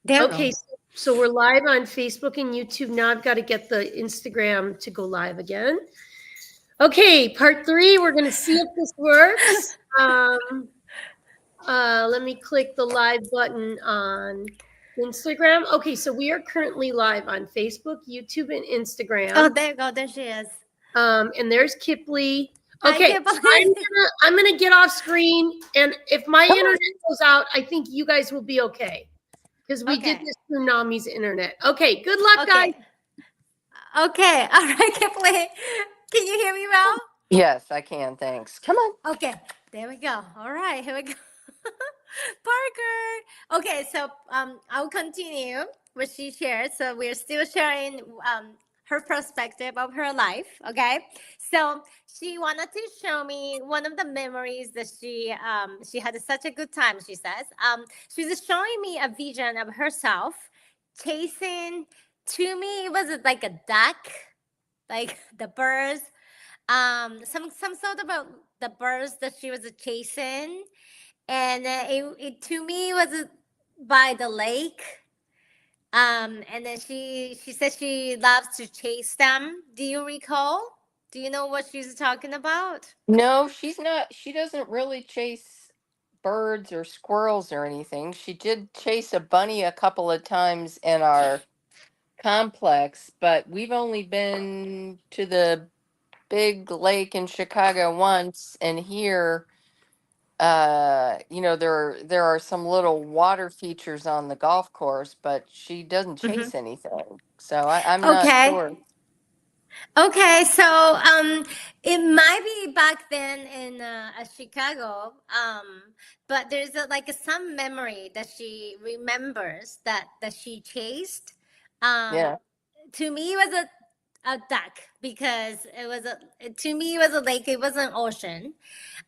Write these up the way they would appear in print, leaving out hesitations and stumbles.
There we Okay, go. so we're live on Facebook and YouTube. Now I've got to get the Instagram to go live again. Okay, part three, we're going to see if this works. Let me click the live button on Instagram. Okay, so we are currently live on Facebook, YouTube, and Oh, Instagram. there you go. There she is. And there's Kipley. Hi, Okay, so Kipley. I'm gonna get off screen, and if my Hello. internet goes out, I think you guys will be okay because we did Okay. this through Nami's internet. Okay, good luck, guys. Okay. Okay. All right, Kipley. Can you hear me well? Yes, I can. Thanks. Come on. Okay. There we go. All right. Here we go. Parker. Okay. So I'll continue what she shared. So we're still sharing her perspective of her life. Okay. So she wanted to show me one of the memories that she had such a good time. She says she was showing me a vision of herself chasing. To me, it was like a duck, like the birds. Some sort of the birds that she was chasing, and it to me was by the lake. And then she said she loves to chase them. Do you recall? Do you know what she's talking about? No, she's not. She doesn't really chase birds or squirrels or anything. She did chase a bunny a couple of times in our complex, but we've only been to the big lake in Chicago once, and here, there are some little water features on the golf course, but she doesn't Hmm. chase anything. So I'm not Okay. sure. Okay, so it might be back then in Chicago, but there's some memory that she remembers that she chased. Um, Yeah. to me, it was a duck because to me it was a lake. It was an ocean.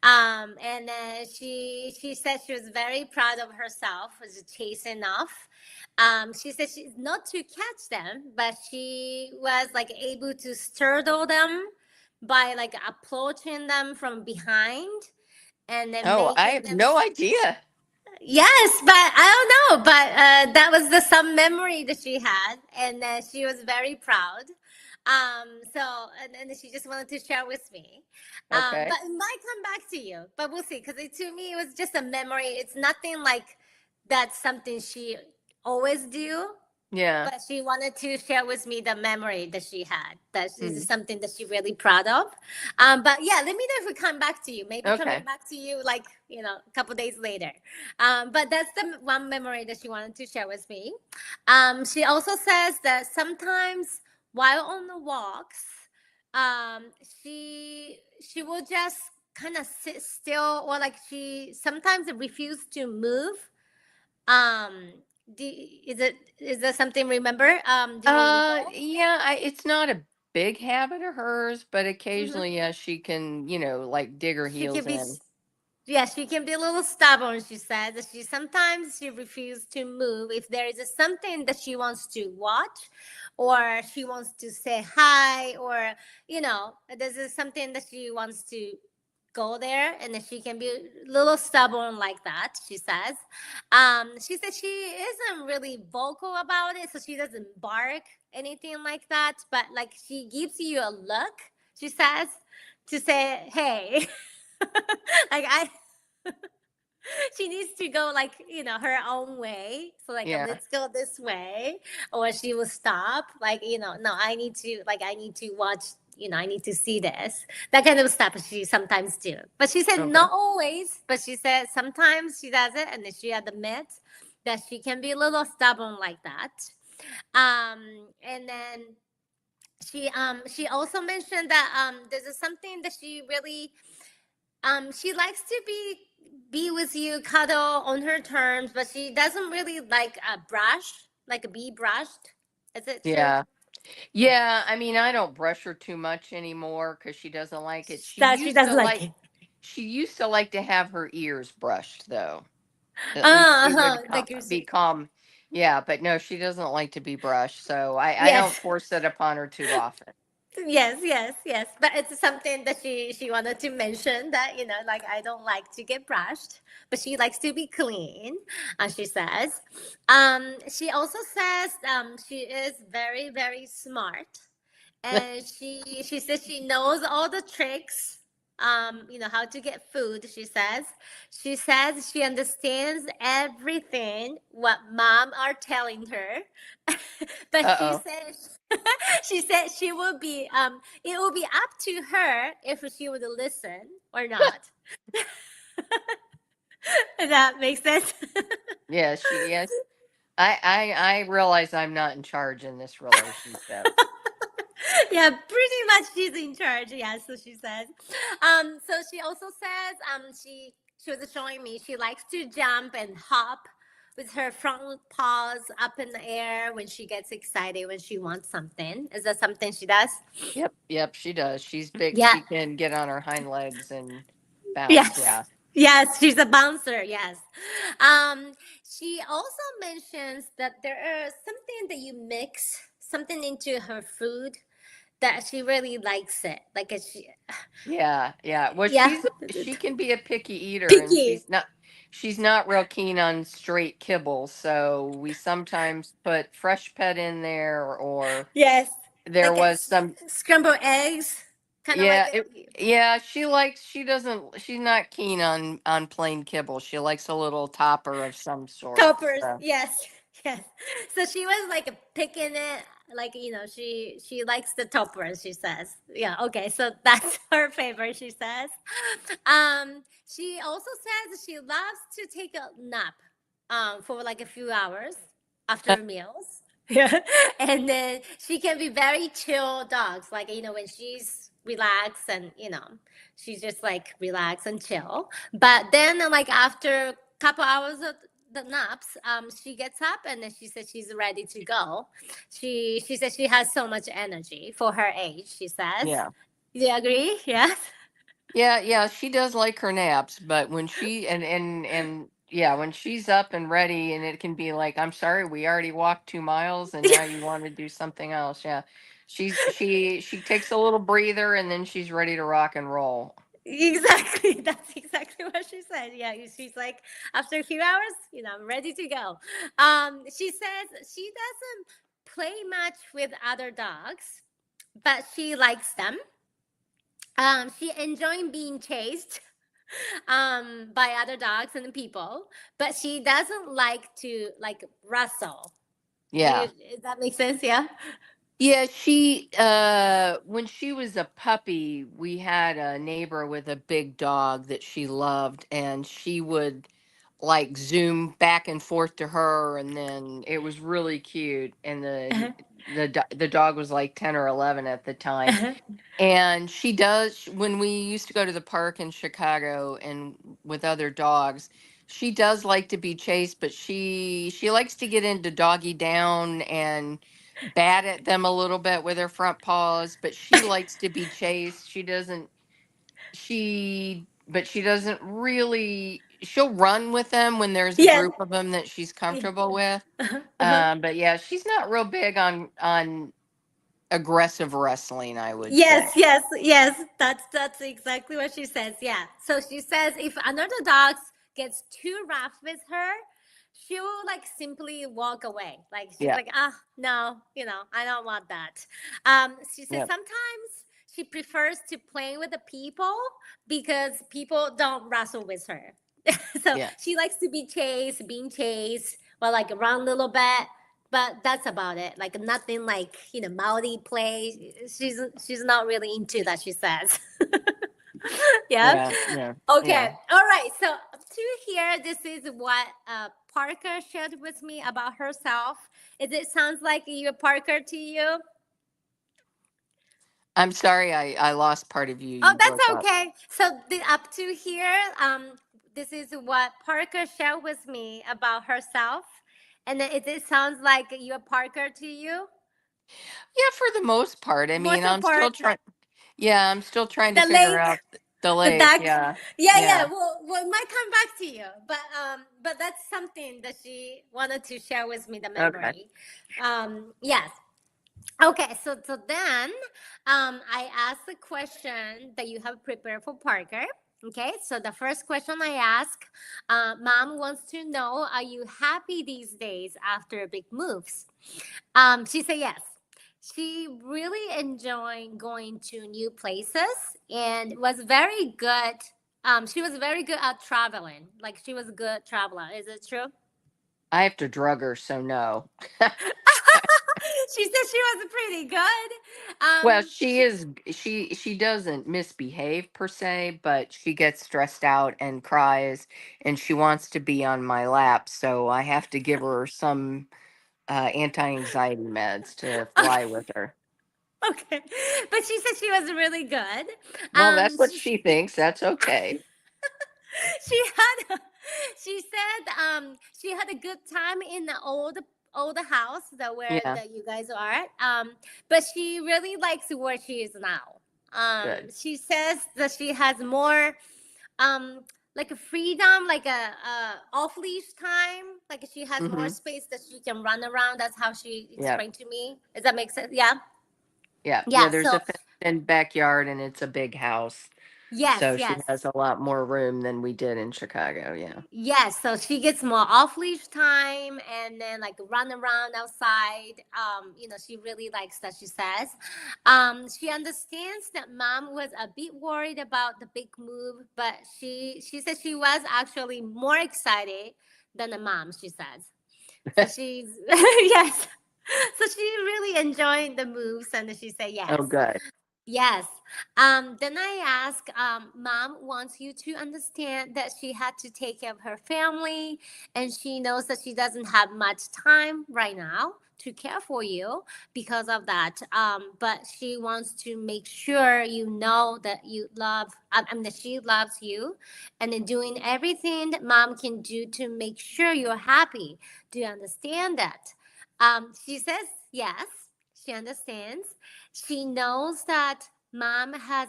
And she said she was very proud of herself, was chasing off. She said she's not to catch them, but she was like able to startle them by like approaching them from behind and then Oh, I making have them. no idea. Yes, but I don't know. But that was the some memory that she had, and she was very proud. So and she just wanted to share with me. Okay. But it might come back to you, but we'll see. Because to me, it was just a memory. It's nothing like that's something she always do, Yeah. but she wanted to share with me the memory that she had. That is Mm. something that she's really proud of. But yeah, let me know if we come back to you. Maybe coming Okay. back to you like a couple days later. But that's the one memory that she wanted to share with me. She also says that sometimes while on the walks, um, she will just kind of sit still, or like she sometimes refuse to move. um is there something remember? Do you recall? Yeah, it's not a big habit of hers, but Hmm. occasionally, yeah, she can, like dig her She can heels be in. yeah, she can be a little stubborn. She said that she refuses to move if there is something that she wants to watch, or she wants to say hi, or this is something that she wants to go there, and then she can be a little stubborn like that. She says she said she isn't really vocal about it, so she doesn't bark anything like that, but like she gives you a look, she says, to say hey. Like I she needs to go like her own way, so like Yeah. let's go this way, or she will stop like no, I need to watch, I need to see this, that kind of stuff she sometimes do, but she said Okay. not always, but she said sometimes she does it, and then she admits that she can be a little stubborn like that. And then she also mentioned that there's something that she really she likes to be with you, cuddle on her terms, but she doesn't really like a brush, like a be brushed. Is it true? Yeah. Yeah. I mean, I don't brush her too much anymore because she doesn't like it. That she doesn't like it. She used to like to have her ears brushed, though. At least she would Like you're be calm. Yeah, but no, she doesn't like to be brushed. So I don't yes. force it upon her too often. Yes, yes, yes. But it's something that she wanted to mention that, like I don't like to get brushed, but she likes to be clean, she says. She also says she is very, very smart, and she says she knows all the tricks, how to get food. She says she understands everything what mom are telling her. But she Uh-oh. says she said she will be it will be up to her if she would listen or not. That makes sense. Yeah, yes. I realize I'm not in charge in this relationship. Yeah, pretty much she's in charge. Yeah, so she says. So she also says she was showing me she likes to jump and hop with her front paws up in the air when she gets excited, when she wants something. Is that something she does? Yep, she does. She's big. Yeah. She can get on her hind legs and bounce. Yes. Yeah. Yes, she's a bouncer. Yes. Um, she also mentions that there is something that you mix something into her food that she really likes it. Like Yeah. Well, yeah, she can be a picky eater, and picky. she's not real keen on straight kibble. So we sometimes put fresh pet in there, or Yes, there like was some. scrambled eggs, kind of like Yeah, yeah. She doesn't. She's not keen on plain kibble. She likes a little topper of some sort. toppers. So. Yes, yes. So she was like picking it, like she likes the toppers. She says, yeah, okay. So that's her favorite. She says. She also says she loves to take a nap, for like a few hours after meals. Yeah, and then she can be very chill dogs. Like when she's relaxed and she's just like relax and chill. But then like after a couple hours of the naps, she gets up and then she says she's ready to go. She says she has so much energy for her age. She says, Yeah. do you agree? Yes. Yeah, she does like her naps, but when she and yeah, when she's up and ready, and it can be like, I'm sorry, we already walked 2 miles and now you want to do something else. Yeah. She takes a little breather and then she's ready to rock and roll. Exactly. That's exactly what she said. Yeah, she's like, after a few hours, I'm ready to go. She says she doesn't play much with other dogs, but she likes them. She enjoys being chased by other dogs and people, but she doesn't like to like wrestle. Yeah. Does that make sense? Yeah. Yeah, when she was a puppy, we had a neighbor with a big dog that she loved, and she would like zoom back and forth to her, and then it was really cute. And Uh-huh. the dog was like 10 or 11 at the time. Uh-huh. And she does, when we used to go to the park in Chicago and with other dogs, she does like to be chased, but she likes to get into doggy down and bat at them a little bit with her front paws, but she likes to be chased. She doesn't really, she'll run with them when there's a Yes. group of them that she's Yeah. comfortable with. Uh-huh. Uh-huh. But yeah, she's not real big on aggressive wrestling, I would say. Yes, yes, yes. That's exactly what she says. Yeah. So she says if another dog gets too rough with her, she will like simply walk away. Like she's Yeah. like, no, I don't want that. She says Yeah. sometimes she prefers to play with the people because people don't wrestle with her. So Yeah. she likes to be chased, being chased, or like run a little bit, but that's about it. Like nothing like mouthy play. She's not really into that. She says. Yeah. Yeah. Yeah. Okay. Yeah. All right. So to here, this is what Parker shared with me about herself. Is it sounds like you Parker to you? I'm sorry, I lost part of you. Oh, You that's broke up. okay. So the up to here, this is what Parker shared with me about herself. And then it sounds like you Parker to you. Yeah, for the most part. I mean, Most I'm part, still trying. Yeah, I'm still trying to the figure lake. out the The lake. duck. Yeah. Yeah. Yeah. Well, it might come back to you, but that's something that she wanted to share with me. The Okay. memory. Yes. Okay, so then I asked the question that you have prepared for Parker. Okay, so the first question I ask, Mom wants to know, are you happy these days after big moves? She said yes. She really enjoyed going to new places and was very good. She was very good at traveling. Like she was a good traveler. Is it true? I have to drug her, so no. She said she was pretty good. Well, she is she doesn't misbehave per se, but she gets stressed out and cries and she wants to be on my lap, so I have to give her some anti-anxiety meds to fly with her. Okay, but she said she was really good. Well, that's what She she thinks. That's okay. she had she said she had a good time in the old house that where Yeah, that you guys are at. But she really likes where she is now. good. She says that she has more um like a freedom, like a off leash time. Like she has more Mhm. space that she can run around. That's how she Yeah. explained to me. Does that make sense? Yeah. Yeah. Yeah, Yeah. there's So a fenced-in backyard and it's a big house. yes, So she yes. has a lot more room than we did in Chicago, yeah. Yes, so she gets more off leash time and then like run around outside. She really likes that, she says. She understands that mom was a bit worried about the big move, but she said she was actually more excited than the mom, she says. So she's yes. So she really enjoyed the moves and she said Oh, yes. good. Yes. Then I ask, Mom wants you to understand that she had to take care of her family and she knows that she doesn't have much time right now to care for you because of that. But she wants to make sure you know that you love, that she loves you and then doing everything that mom can do to make sure you're happy. Do you understand that? She says yes, she understands. She knows that mom has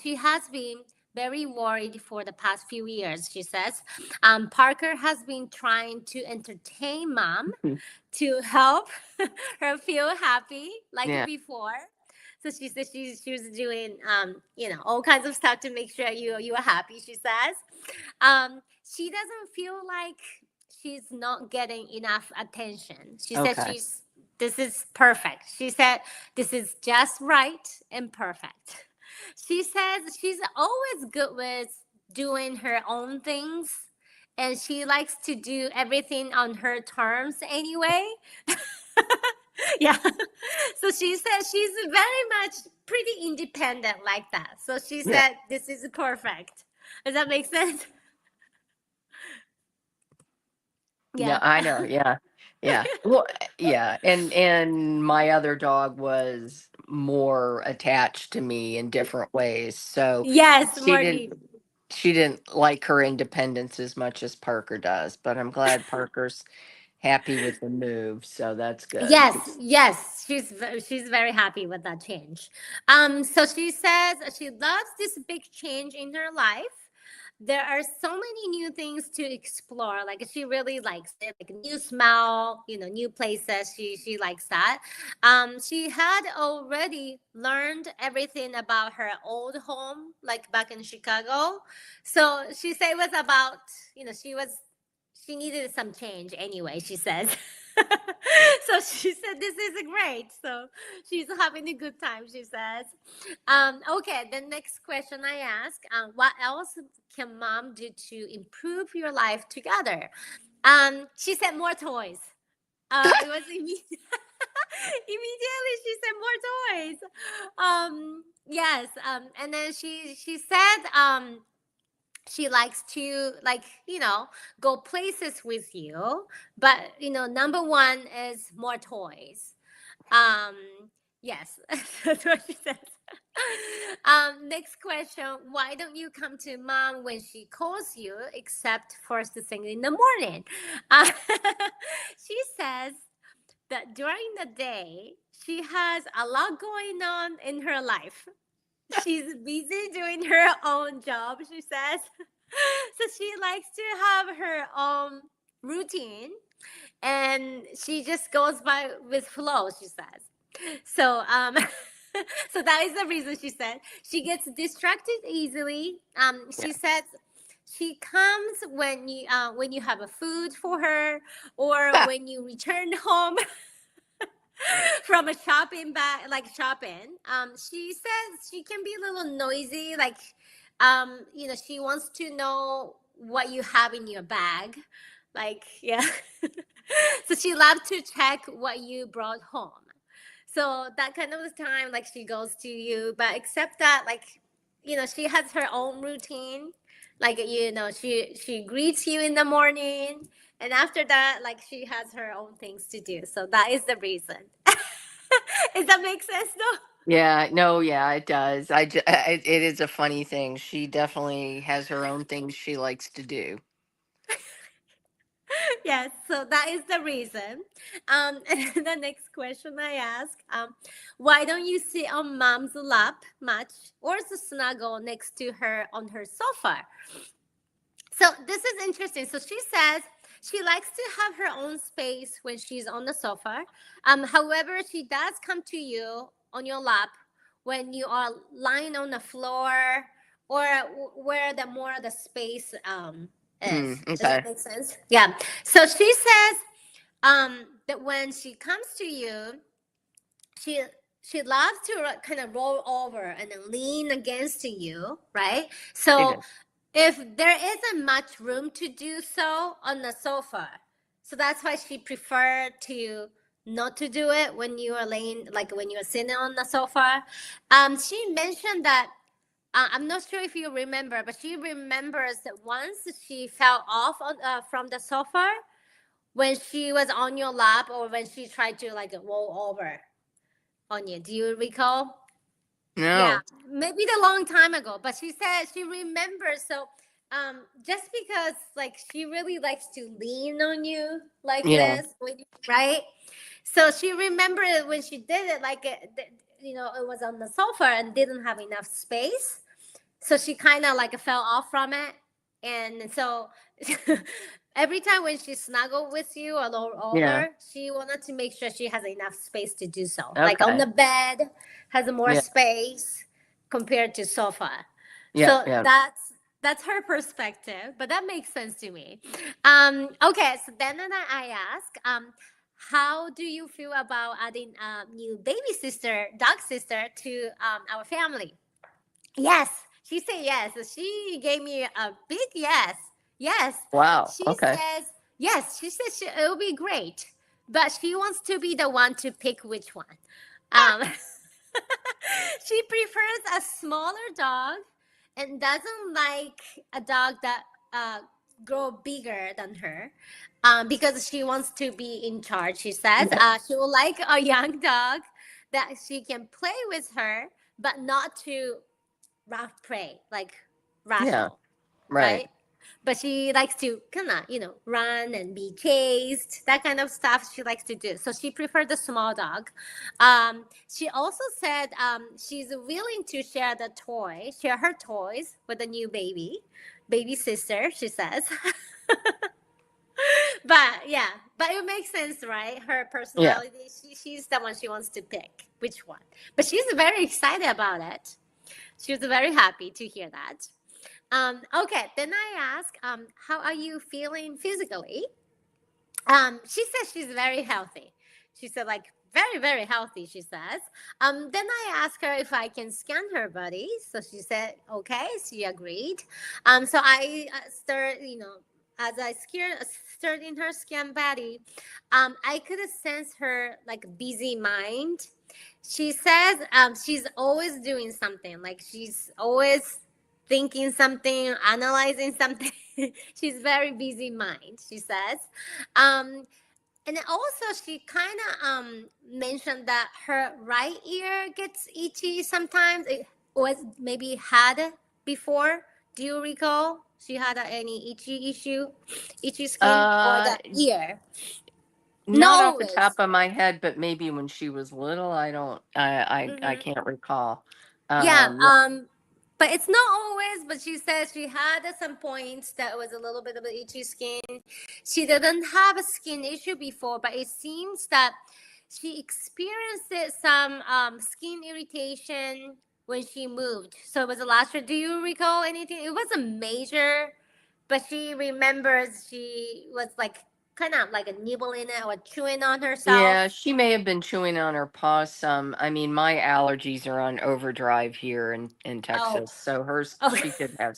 she has been very worried for the past few years, she says. Parker has been trying to entertain mom to help her feel happy like Yeah. before. So she said she was doing all kinds of stuff to make sure you are happy, she says. She doesn't feel like she's not getting enough attention. She said Okay. this is perfect. She said this is just right and perfect. She says she's always good with doing her own things and she likes to do everything on her terms anyway. Yeah. So she said she's very much pretty independent like that. So she Yeah. said this is perfect. Does that make sense? No, Yeah. I know. Yeah. Yeah. Well, yeah. And my other dog was more attached to me in different ways. So Yes, she more didn't deep. she didn't like her independence as much as Parker does, but I'm glad Parker's happy with the move, so that's good. Yes, yes, she's very happy with that change. So she says she loves this big change in her life. There are so many new things to explore. Like she really likes it, like new smell, new places. She likes that. She had already learned everything about her old home, like back in Chicago. So she said it was about, she needed some change anyway, she says. So she said this is great. So she's having a good time, she says. Okay, the next question I ask, what else can mom do to improve your life together? She said more toys. It was immediately she said more toys. Yes. And then she said she likes to go places with you, but number one is more toys. um yes. That's what she says. Next question, why don't you come to mom when she calls you except first thing in the morning? uh, she says that during the day she has a lot going on in her life. She's busy doing her own job, she says. So she likes to have her own routine and she just goes by with flow, she says. So so that is the reason. She said she gets distracted easily. Yeah. She says she comes when you have a food for her, or when you return home from a shopping bag, like shopping. She says she can be a little noisy, like she wants to know what you have in your bag, like, yeah. So she loves to check what you brought home. So that kind of the time, like, she goes to you, but except that, like, she has her own routine. Like, she greets you in the morning, and after that, like, she has her own things to do. So that is the reason. Does that make sense, though? Yeah, no, yeah, it does. It is a funny thing. She definitely has her own things she likes to do. Yes, so that is the reason. And the next question I ask, why don't you sit on mom's lap much, or snuggle next to her on her sofa? So this is interesting. So she says she likes to have her own space when she's on the sofa. However, she does come to you on your lap when you are lying on the floor, or where the more the space is. Does that Okay. make sense? Yeah. So she says that when she comes to you, she she loves to kind of roll over and then lean against you, right? She So does. if there isn't much room to do so on the sofa, so that's why she preferred to not to do it when you are laying, like when you are sitting on the sofa. She mentioned that, I'm not sure if you remember, but she remembers that once she fell off from the sofa when she was on your lap, or when she tried to like roll over on you. Do you recall? Yeah, No. maybe the long time ago, but she said she remembers. So, just because like she really likes to lean on you like Yeah. this, right? So she remembered when she did it, like it was on the sofa and didn't have enough space, so she kind of like fell off from it, and so every time when she snuggled with you or rolled Yeah. over, she wanted to make sure she has enough space to do so, like on Okay. the bed has more Yeah. space compared to sofa. Yeah. So Yeah. that's her perspective, but that makes sense to me. Okay, so then I ask, how do you feel about adding a new baby sister, dog sister, to our family? Yes, she said yes. She gave me a big yes. Yes, Wow. she Okay. says yes. She says it'll be great, but she wants to be the one to pick which one. Um, she prefers a smaller dog and doesn't like a dog that grow bigger than her, because she wants to be in charge. She says she will like a young dog that she can play with her, but not to rough prey like Yeah. Raffle, Right. right? But she likes to kind of, run and be chased, that kind of stuff she likes to do. So she preferred the small dog. She also said she's willing to share her toys with the new baby sister, she says. But yeah, but it makes sense, right? Her Yeah. personality, she's the one she wants to pick which one. But she's very excited about it. She was very happy to hear that. Okay, then I ask, how are you feeling physically? She says she's very healthy. She said, like, very, very healthy, she says. Then I asked her if I can scan her body. So she said, okay, she agreed. So I as I stirred in her scan body, I could sense her, like, busy mind. She says she's always doing something, like, she's always thinking something, analyzing something. She's very busy mind, she says. Um, and then also she kind of mentioned that her right ear gets itchy sometimes. It was maybe had before. Do you recall she had any itchy skin, or Uh, the ear? Not Not off the top always. of my head, but maybe when she was little. I don't. I Mm-hmm. can't recall. Yeah. Um. but it's not always. But she says she had at some points that was a little bit of an itchy skin. She didn't have a skin issue before, but it seems that she experienced some skin irritation when she moved. So it was last year. Do you recall anything? It wasn't major, but she remembers she was like kind of like a nibbling it or chewing on herself. Yeah, she may have been chewing on her paw some. I mean, my allergies are on overdrive here in Oh, Texas, so hers okay. she could have.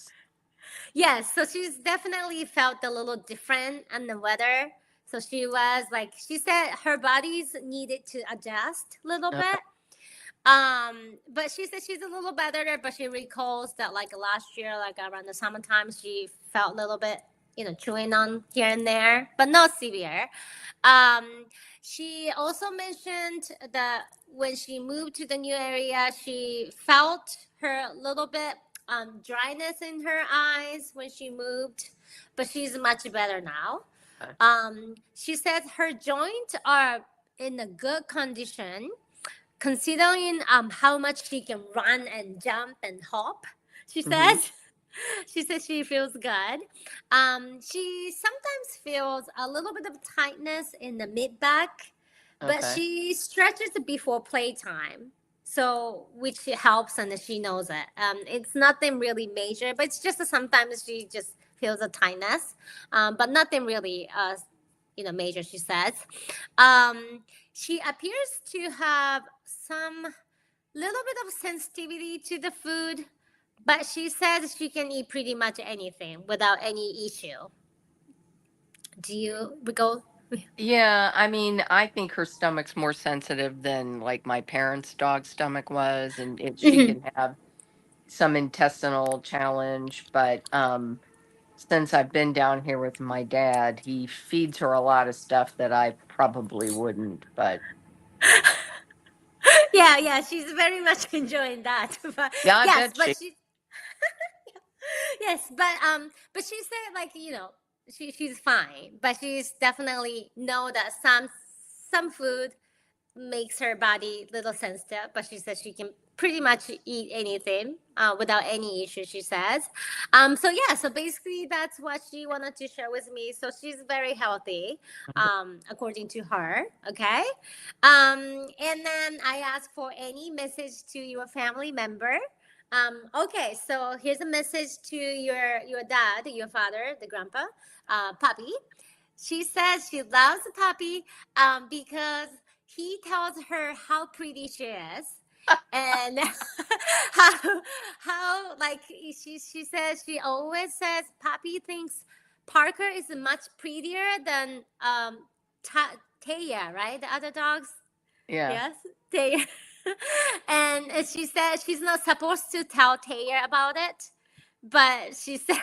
Yes, so she's definitely felt a little different on the weather. So she was like, she said her body's needed to adjust a little bit. But she said she's a little better, but she recalls that like last year, like around the summertime, she felt a little bit, chewing on here and there, but not severe. Um, she also mentioned that when she moved to the new area, she felt her little bit dryness in her eyes when she moved, but she's much better now. She said her joints are in a good condition considering how much she can run and jump and hop. She says she says she feels good. She sometimes feels a little bit of tightness in the mid back, but Okay. she stretches before playtime, so which helps and she knows it. It's nothing really major, but it's just sometimes she just feels a tightness, but nothing really major. She says. She appears to have some little bit of sensitivity to the food, but she says she can eat pretty much anything without any issue. Do you recall? Yeah, I mean, I think her stomach's more sensitive than like my parents' dog's stomach was, and she Mhm. can have some intestinal challenge. But since I've been down here with my dad, he feeds her a lot of stuff that I probably wouldn't. But Yeah, she's very much enjoying that. But yeah, I yes, bet but she. she yes, but she said like she's fine, but she's definitely know that some food makes her body little sensitive, but she says she can pretty much eat anything without any issue. She says, so yeah, so basically that's what she wanted to share with me. So she's very healthy, according to her. Okay, and then I asked for any message to your family member. Okay, so here's a message to your dad, your father, the grandpa, Papi. She says she loves Papi because he tells her how pretty she is, and how like she says she always says Papi thinks Parker is much prettier than Taya, right? The other dogs. Yeah. Yes, Taya. And she said she's not supposed to tell Taya about it, but she said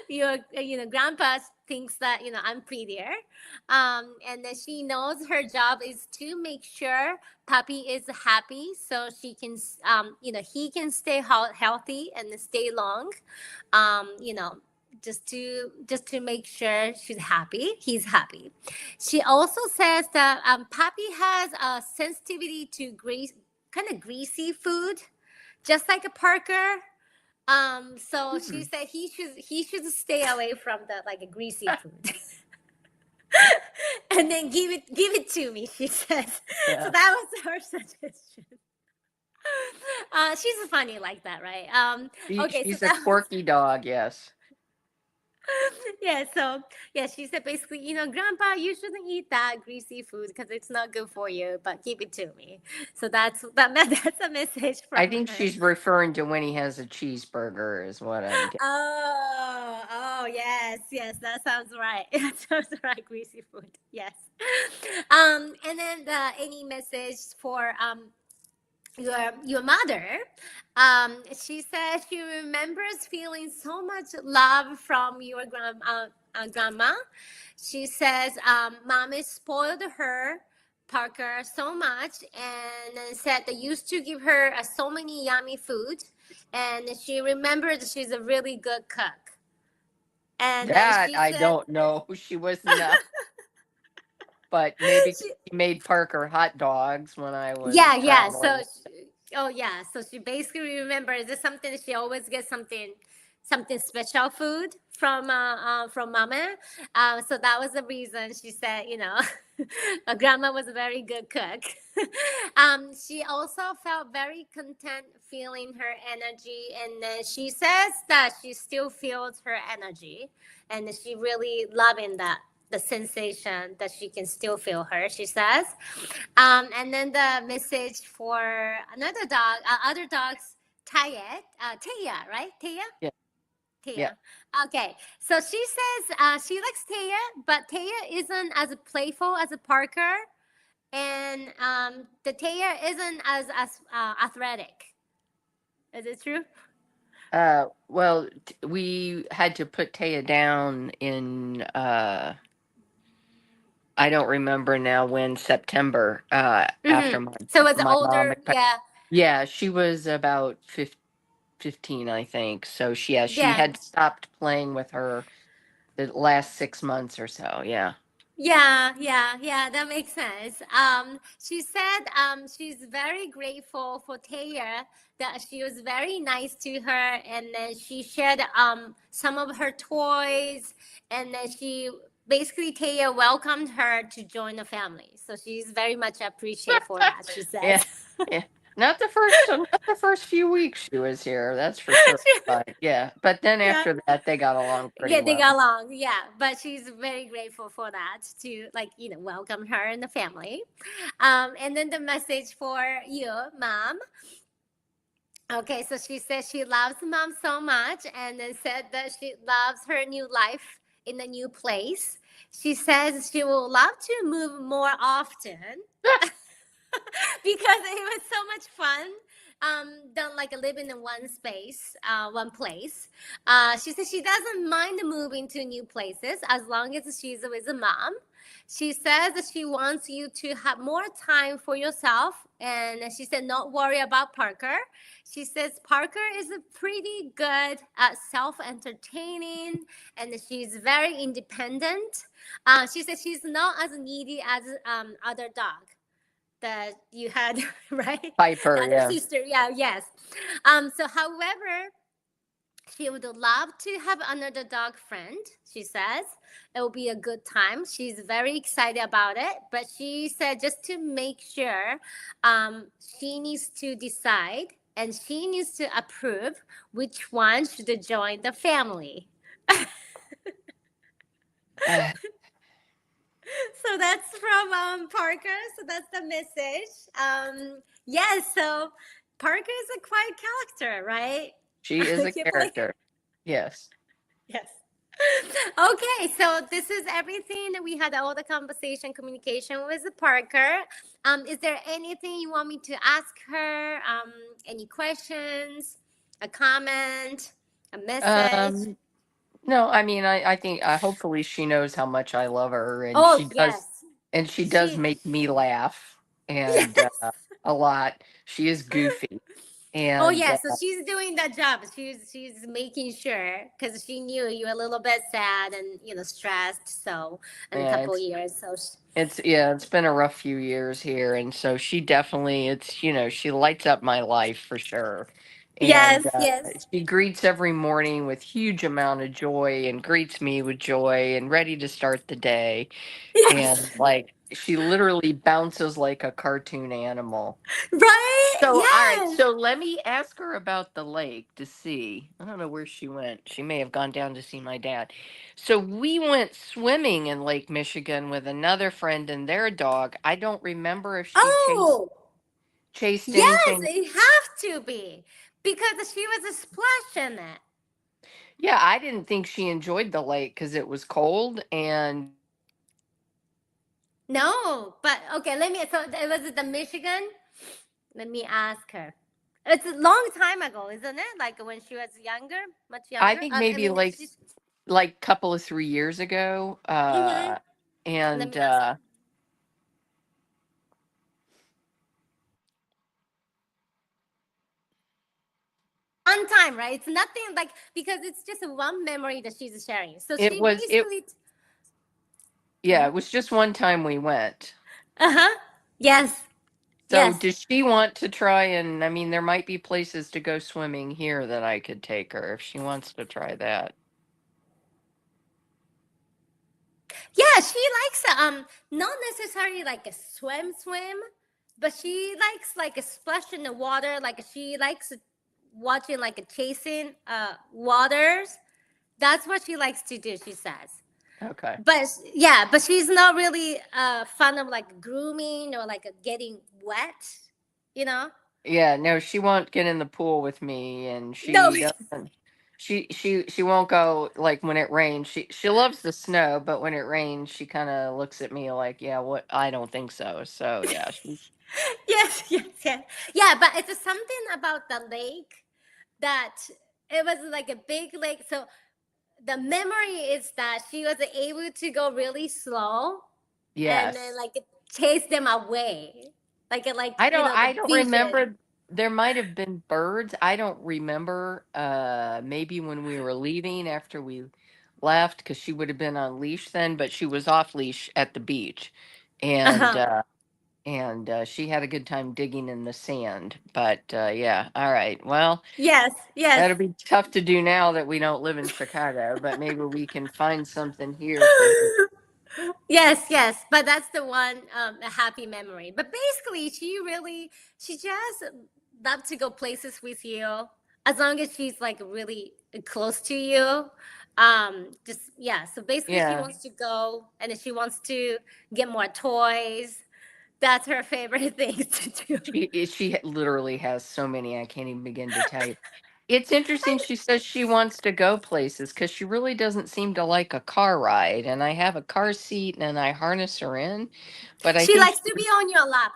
your grandpa thinks that I'm prettier, and then she knows her job is to make sure Puppy is happy, so she can he can stay healthy and stay long, just to make sure he's happy. She also says that Puppy has a sensitivity to kind of greasy food, just like a Parker. So she said he should stay away from the like a greasy food. And then give it to me, she says. Yeah. So that was her suggestion. She's funny like that, right? Okay, so She's a that was quirky dog, yes. yeah. So yeah, she said basically, Grandpa, you shouldn't eat that greasy food because it's not good for you. But give it to me. So that's that's a message I from think her. she's referring to when he has a cheeseburger, is what I'm getting. Oh, yes, that sounds right. That sounds right. Greasy food, yes. And then any message for your mother? She says she remembers feeling so much love from your grandma. She says mommy spoiled her. Parker so much and then said they used to give her so many yummy food, and she remembered she's a really good cook. And then That she I said, don't know. She was not, but maybe she, she made Parker hot dogs when I was yeah. So traveling. Oh yeah, so she basically remembers there's something she always gets something special food from mama. So that was the reason she said, grandma was a very good cook. She also felt very content feeling her energy, and she says that she still feels her energy, and she really loving that the sensation that she can still feel her. She says, and then the message for another dog, other dogs, Taya, right? Taya? Yeah. Yeah. Taya. Okay. So she says she likes Taya, but Taya isn't as playful as a Parker, and the Taya isn't as athletic. Is it true? Well, we had to put Taya down in I don't remember now when, September, after Mm-hmm. my So it's my mom older. had Yeah. yeah, she was about 15, I think. So she Yeah. had stopped playing with her the last 6 months or so. Yeah. Yeah, that makes sense. She said she's very grateful for Taya, that she was very nice to her, and then she shared some of her toys, and then she basically Taya welcomed her to join the family. So she's very much appreciated for that, she Yeah. says. Yeah. Not the first few weeks she was here, that's for sure. But yeah, but then Yeah. after that they got along pretty Yeah, they well. got along. Yeah, but she's very grateful for that to welcome her in the family. And then the message for you, mom. Okay, so she says she loves mom so much, and then said that she loves her new life in a new place. She says she will love to move more often because it was so much fun. Don't like living in one space, one place. She says she doesn't mind moving to new places as long as she's with a mom. She says that she wants you to have more time for yourself, and she said not worry about Parker. She says Parker is a pretty good at self-entertaining, and she's very independent. She says she's not as needy as other dog that you had, right? The Piper, other yeah. sister, yeah, yes. So, however, she would love to have another dog friend. She says it will be a good time. She's very excited about it, but she said just to make sure, she needs to decide and she needs to approve which one should join the family. Uh, So that's from Parker. So that's the message. Yes. So Parker is a quiet character, right? she is a Kipley? character. Yes. Yes. Okay, so this is everything. We had all the conversation, communication with Parker. Is there anything you want me to ask her? Any questions? A comment? A message? Um, no, I mean, I think hopefully she knows how much I love her, and Oh yes, she does she. make me laugh, and Yes. a lot. She is goofy, Oh and yeah, so she's doing that job. She's making sure because she knew you were a little bit sad and stressed. So in a yeah, couple of years, so it's been a rough few years here, and so she definitely, she lights up my life for sure, and yes, yes, she greets every morning with huge amount of joy, and greets me with joy, and ready to start the day, yes, and like she literally bounces like a cartoon animal. right, So, all right. yes. So let me ask her about the lake to see. I don't know where she went. She may have gone down to see my dad. So we went swimming in Lake Michigan with another friend and their dog. I don't remember if she Oh chased yes, anything. it have to be because she was a splash in it. Yeah, I didn't think she enjoyed the lake because it was cold and No, but okay. Let me. So it was the Michigan. Let me ask her. It's a long time ago, isn't it? Like when she was younger, much I younger. think I maybe mean, like she's. couple of 3 years ago. Mm-hmm. Let And me ask. One time, right? It's nothing like because it's just one memory that she's sharing. So it she was it basically. yeah, it was just one time we went. Uh huh. Yes. So Yes. does she want to try and I mean there might be places to go swimming here that I could take her if she wants to try that. Yeah, she likes not necessarily like a swim, but she likes like a splash in the water. Like she likes watching like a chasing waters. That's what she likes to do. She says. Okay. But yeah, but she's not really fond of like grooming or like getting wet. You know. Yeah, no, she won't get in the pool with me and No. she doesn't she won't go like when it rains. She loves the snow, but when it rains she kind of looks at me like, "Yeah, what I don't think so." So, yeah, she's Yes, yes, yes. Yeah, but it's something about the lake that it was like a big lake. So the memory is that she was able to go really slow and then yes. like chase them away, like the I don't vision. remember. There might have been birds. I don't remember. Maybe when we were leaving after we left, because she would have been on leash then, but she was off leash at the beach, and Uh-huh. uh, she had a good time digging in the sand. But yeah, all right. Well, Yes, yes. that'll be tough to do now that we don't live in Chicago, but maybe we can find something here for her. Yes, yes, but that's the one a happy memory. But basically, she just love to go places with you as long as she's like really close to you. Just yeah. So basically, she Yeah. wants to go and then she wants to get more toys. That's her favorite thing to do. She literally has so many, I can't even begin to tell you. It's interesting she says she wants to go places because she really doesn't seem to like a car ride. And I have a car seat and I harness her in, but I She think, likes to be on your lap.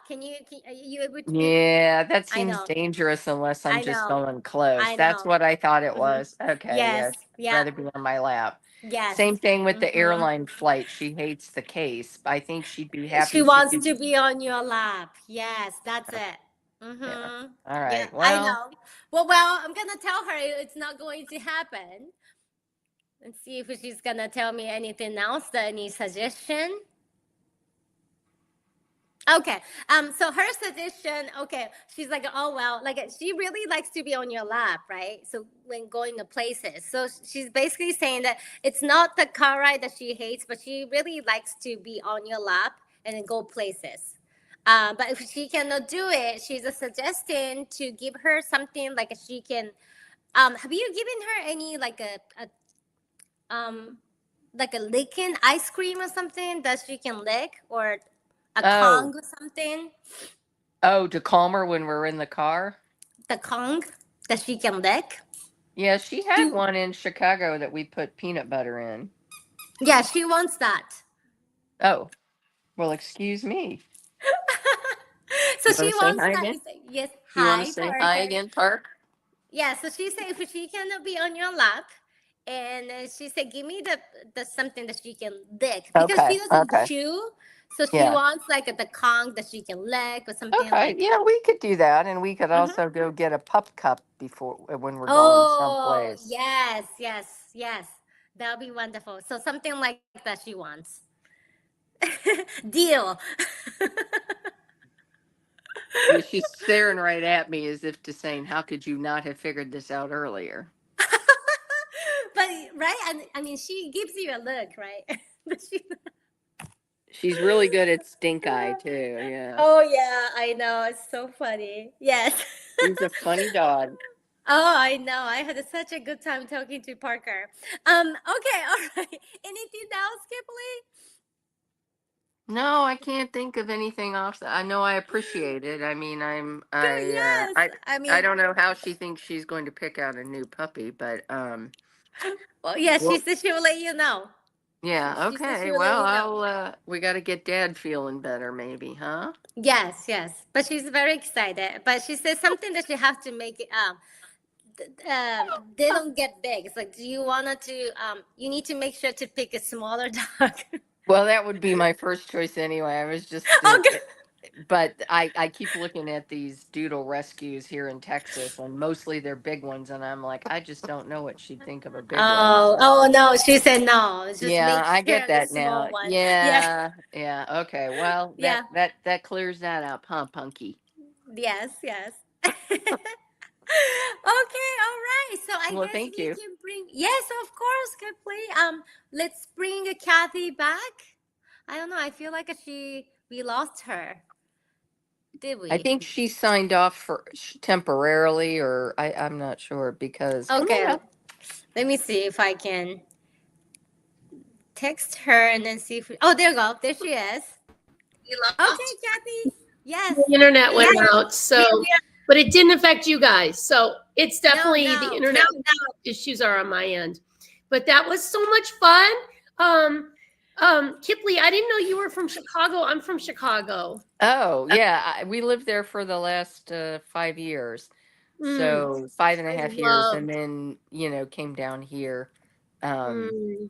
Are you able to be? yeah, that I seems know. dangerous unless I'm I just know. going close. I That's know. what I thought it Hmm. was. Okay, Yes. yeah, she'd Yeah. rather be on my lap. Yes. Same thing with the Hmm. airline flight. She hates the case. I think she'd be She happy she wants could. to be on your lap. Yes, that's it. Yeah. Mm-hmm. All Yeah, right. I Well, know. Well, I'm gonna tell her it's not going to happen, and see if she's gonna tell me anything else. Any suggestion? Okay. So her suggestion, okay, she's like, oh well, like she really likes to be on your lap, right? So when going to places. So she's basically saying that it's not the car ride that she hates, but she really likes to be on your lap and then go places. But if she cannot do it, she's suggesting to give her something like she can. Have you given her any like a licking ice cream or something that she can lick, or a oh, Kong or something? oh, to calm her when we're in the car. The Kong that she can lick. Yeah, she had She, one in Chicago that we put peanut butter in. yeah, she wants that. Oh, well, excuse me. So You want she to say wants hi that. again? You say, yes, You want to hi, say hi Parker. again, Park? Yeah, so she said if she cannot be on your lap, and she said, give me the something that she can lick because Okay. she doesn't Okay. chew. So she Yeah. wants like the Kong that she can lick or something Okay. like. Yeah, we could do that, and we could Mhm. also go get a pup cup before when we're going Oh, someplace. yes, yes, yes. That'll be wonderful. So something like that she wants. Deal. Yeah, she's staring right at me as if to saying, "How could you not have figured this out earlier?" But right, and I mean, she gives you a look, right? But she- She's really good at stink eye too. Yeah, oh yeah, I know. It's so funny. Yes. she's a funny dog. Oh, I know. I had such a good time talking to Parker. Okay, all right. Anything else, Kipley? No, I can't think of anything off. I know I appreciate it. I mean, Good. Yes. I I mean, don't know how she thinks she's going to pick out a new puppy, but well, yeah. She well, said she will let you know. yeah, She said she okay. will let Well, you know. we got to get Dad feeling better, maybe, huh? Yes, yes. But she's very excited. But she said something that she have to make it. They don't get big. It's like, do you want to? You need to make sure to pick a smaller dog. Well, that would be my first choice anyway. I was just, Okay. but I keep looking at these doodle rescues here in Texas, and mostly they're big ones, and I'm like, I just don't know what she'd think of a big one. Oh, So. oh no. She said no. Just Yeah, make I get sure the that now. small one. Yeah, Yeah, yeah. Okay. Well, yeah. that clears that up, huh, Punky? Yes, yes. Okay, all right. So I Well, guess thank we you. can bring. Yes, of course, Kipley. Let's bring Kathy back. I don't know. I feel like we lost her. Did I we? think she signed off for temporarily, or I'm not sure because come on Okay. up. Let me see if I can text her and then see if we. Oh, there you go. There she is. Okay, Kathy. Yes. The internet We went are. out, so but it didn't affect you guys. So it's No, definitely the no. internet issues are on my end. But that was so much fun. Um, Kipley, I didn't know you were from Chicago. I'm from Chicago. Oh, yeah. We lived there for the last 5 years. Mm, So five and a I half years. love. And then, came down here. Um, Mm,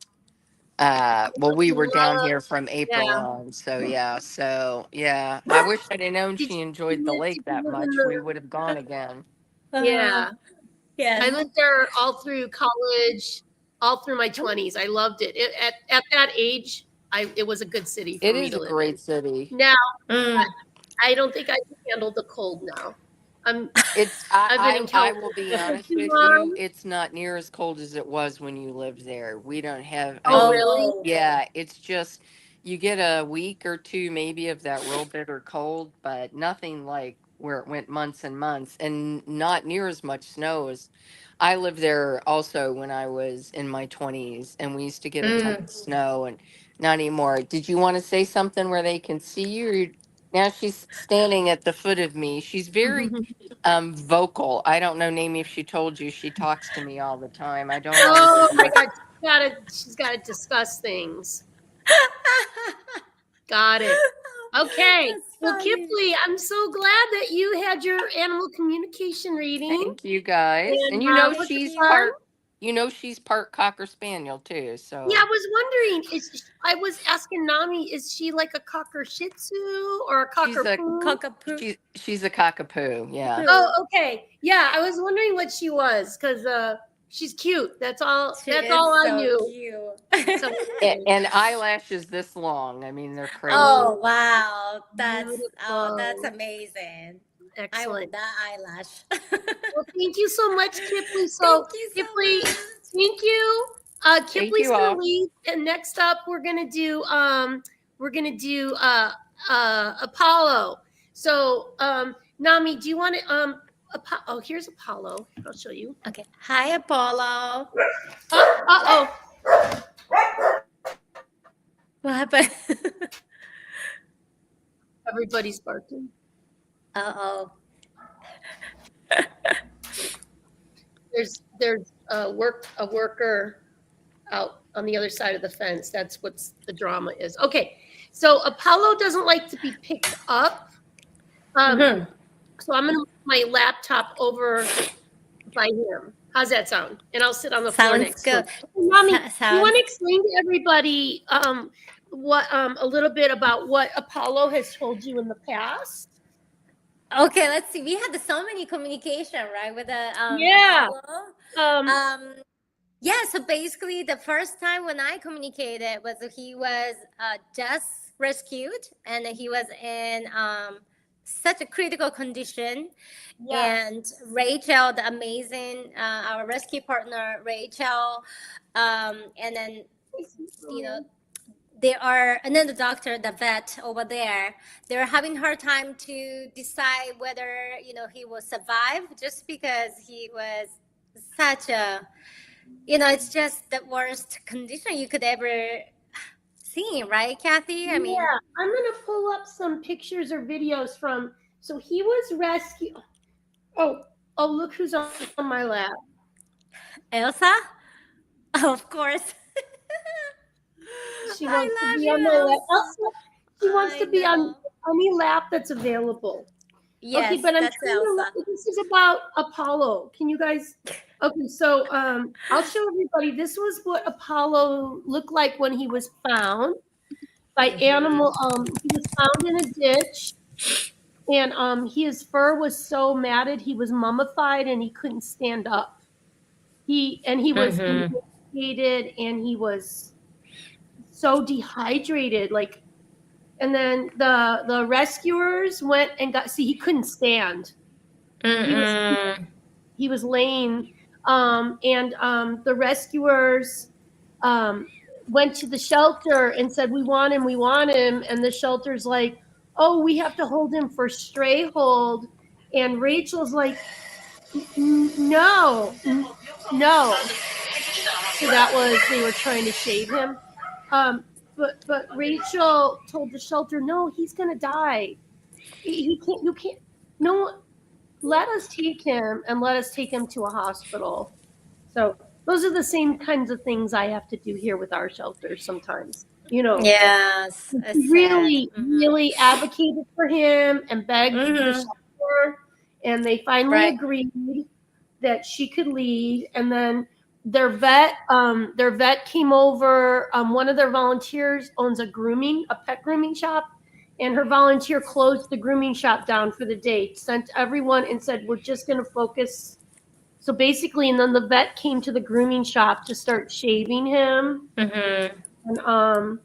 well, we were down love. here from April Yeah. on. So, yeah. So, yeah. I wish I'd have known Did she you enjoyed the live? lake Did you that live in much. We the? would have gone again. Uh, Yeah. yes. I lived there all through college, all through my 20s. I loved it. At that age, it was a good city for It me is to a live in. great city. Now, Mm. I don't think I can handle the cold now. I'm It's I've been in I California will be for honest too with you, long. it's not near as cold as it was when you lived there. We don't have, I Oh, mean, really? Oh. yeah, it's just you get a week or two maybe of that real bitter cold, but nothing like where it went months and months and not near as much snow as I lived there also when I was in my 20s and we used to get a ton Mm. of snow and not anymore. Did you want to say something where they can see you? Now she's standing at the foot of me. She's very vocal. I don't know, Nami, if she told you she talks to me all the time. I don't always Oh my know. God, she's gotta discuss things. Got it. Okay. That's Well, funny. Kipley, I'm so glad that you had your animal communication reading. Thank you guys. And And was it fun? she's part Cocker Spaniel too. Yeah, I So was wondering. I was asking Nami, is she like a cocker Shih Tzu or a she's cocker a poo? Cockapoo. she's a cockapoo. Yeah. Oh, okay. Yeah, I was wondering what she was because she's cute. That's all. She That's is all I so knew. cute. So And eyelashes this long. I mean, they're crazy. Oh wow, that's beautiful. amazing. I want Excellent. that eyelash. Well, thank you so much, Kipley. Thank So, you so Kipley, much. thank you. Thank you Kipley's gonna all. leave, and next up we're gonna do Apollo. So, Nami, do you want to oh, here's Apollo. I'll show you. Okay. Hi, Apollo. Oh. What happened? Everybody's barking. Uh-oh. There's a worker out on the other side of the fence. That's what's the drama is. Okay, so Apollo doesn't like to be picked up. Mhm. So I'm gonna move my laptop over by him. How's that sound? And I'll sit on the floor Sounds next to him. good. Mommy, you Sounds want to explain to everybody what a little bit about what Apollo has told you in the past? okay. Let's see. We had so many communication, right, with the Yeah. Apollo. Um, Yeah. So basically, the first time when I communicated was he was just rescued, and he was in such a critical condition. yeah. And Rachel, the amazing our rescue partner, Rachel, and then you know they are, and then the doctor, the vet over there, they're having hard time to decide whether he will survive, just because he was such a, it's just the worst condition you could ever see, right, Kathy? I mean, Yeah, I'm gonna pull up some pictures or videos from. So he was rescued. Oh, look who's on my lap. Elsa. Of course. She I wants to love be you, on my lap. Elsa. Elsa, she wants I to be on know. any lap that's available. Okay, Yes, but I'm that's trying to. Elsa. This is about Apollo. Can you guys? Okay, so I'll show everybody. This was what Apollo looked like when he was found by animal. He was found in a ditch, and his fur was so matted he was mummified and he couldn't stand up. He was Mm-hmm. emaciated and he was so dehydrated. Like And then the rescuers went and got. See, he couldn't stand. Mm-mm. He was laying, and the rescuers went to the shelter and said, "We want him, we want him." And the shelter's like, "Oh, we have to hold him for stray hold." And Rachel's like, "No, no." So that was they were trying to shave him. But Rachel told the shelter, "No, he's gonna die. He can't. You can't. No, let us take him and let us take him to a hospital." So those are the same kinds of things I have to do here with our shelters sometimes. Yes, it's sad. Really, really advocated for him and begged the Mm-hmm. shelter, and they finally Right. agreed that she could lead. And then their vet came over. One of their volunteers owns a pet grooming shop, and her volunteer closed the grooming shop down for the day, sent everyone and said, "We're just going to focus." So basically, and then the vet came to the grooming shop to start shaving him. Mm-hmm.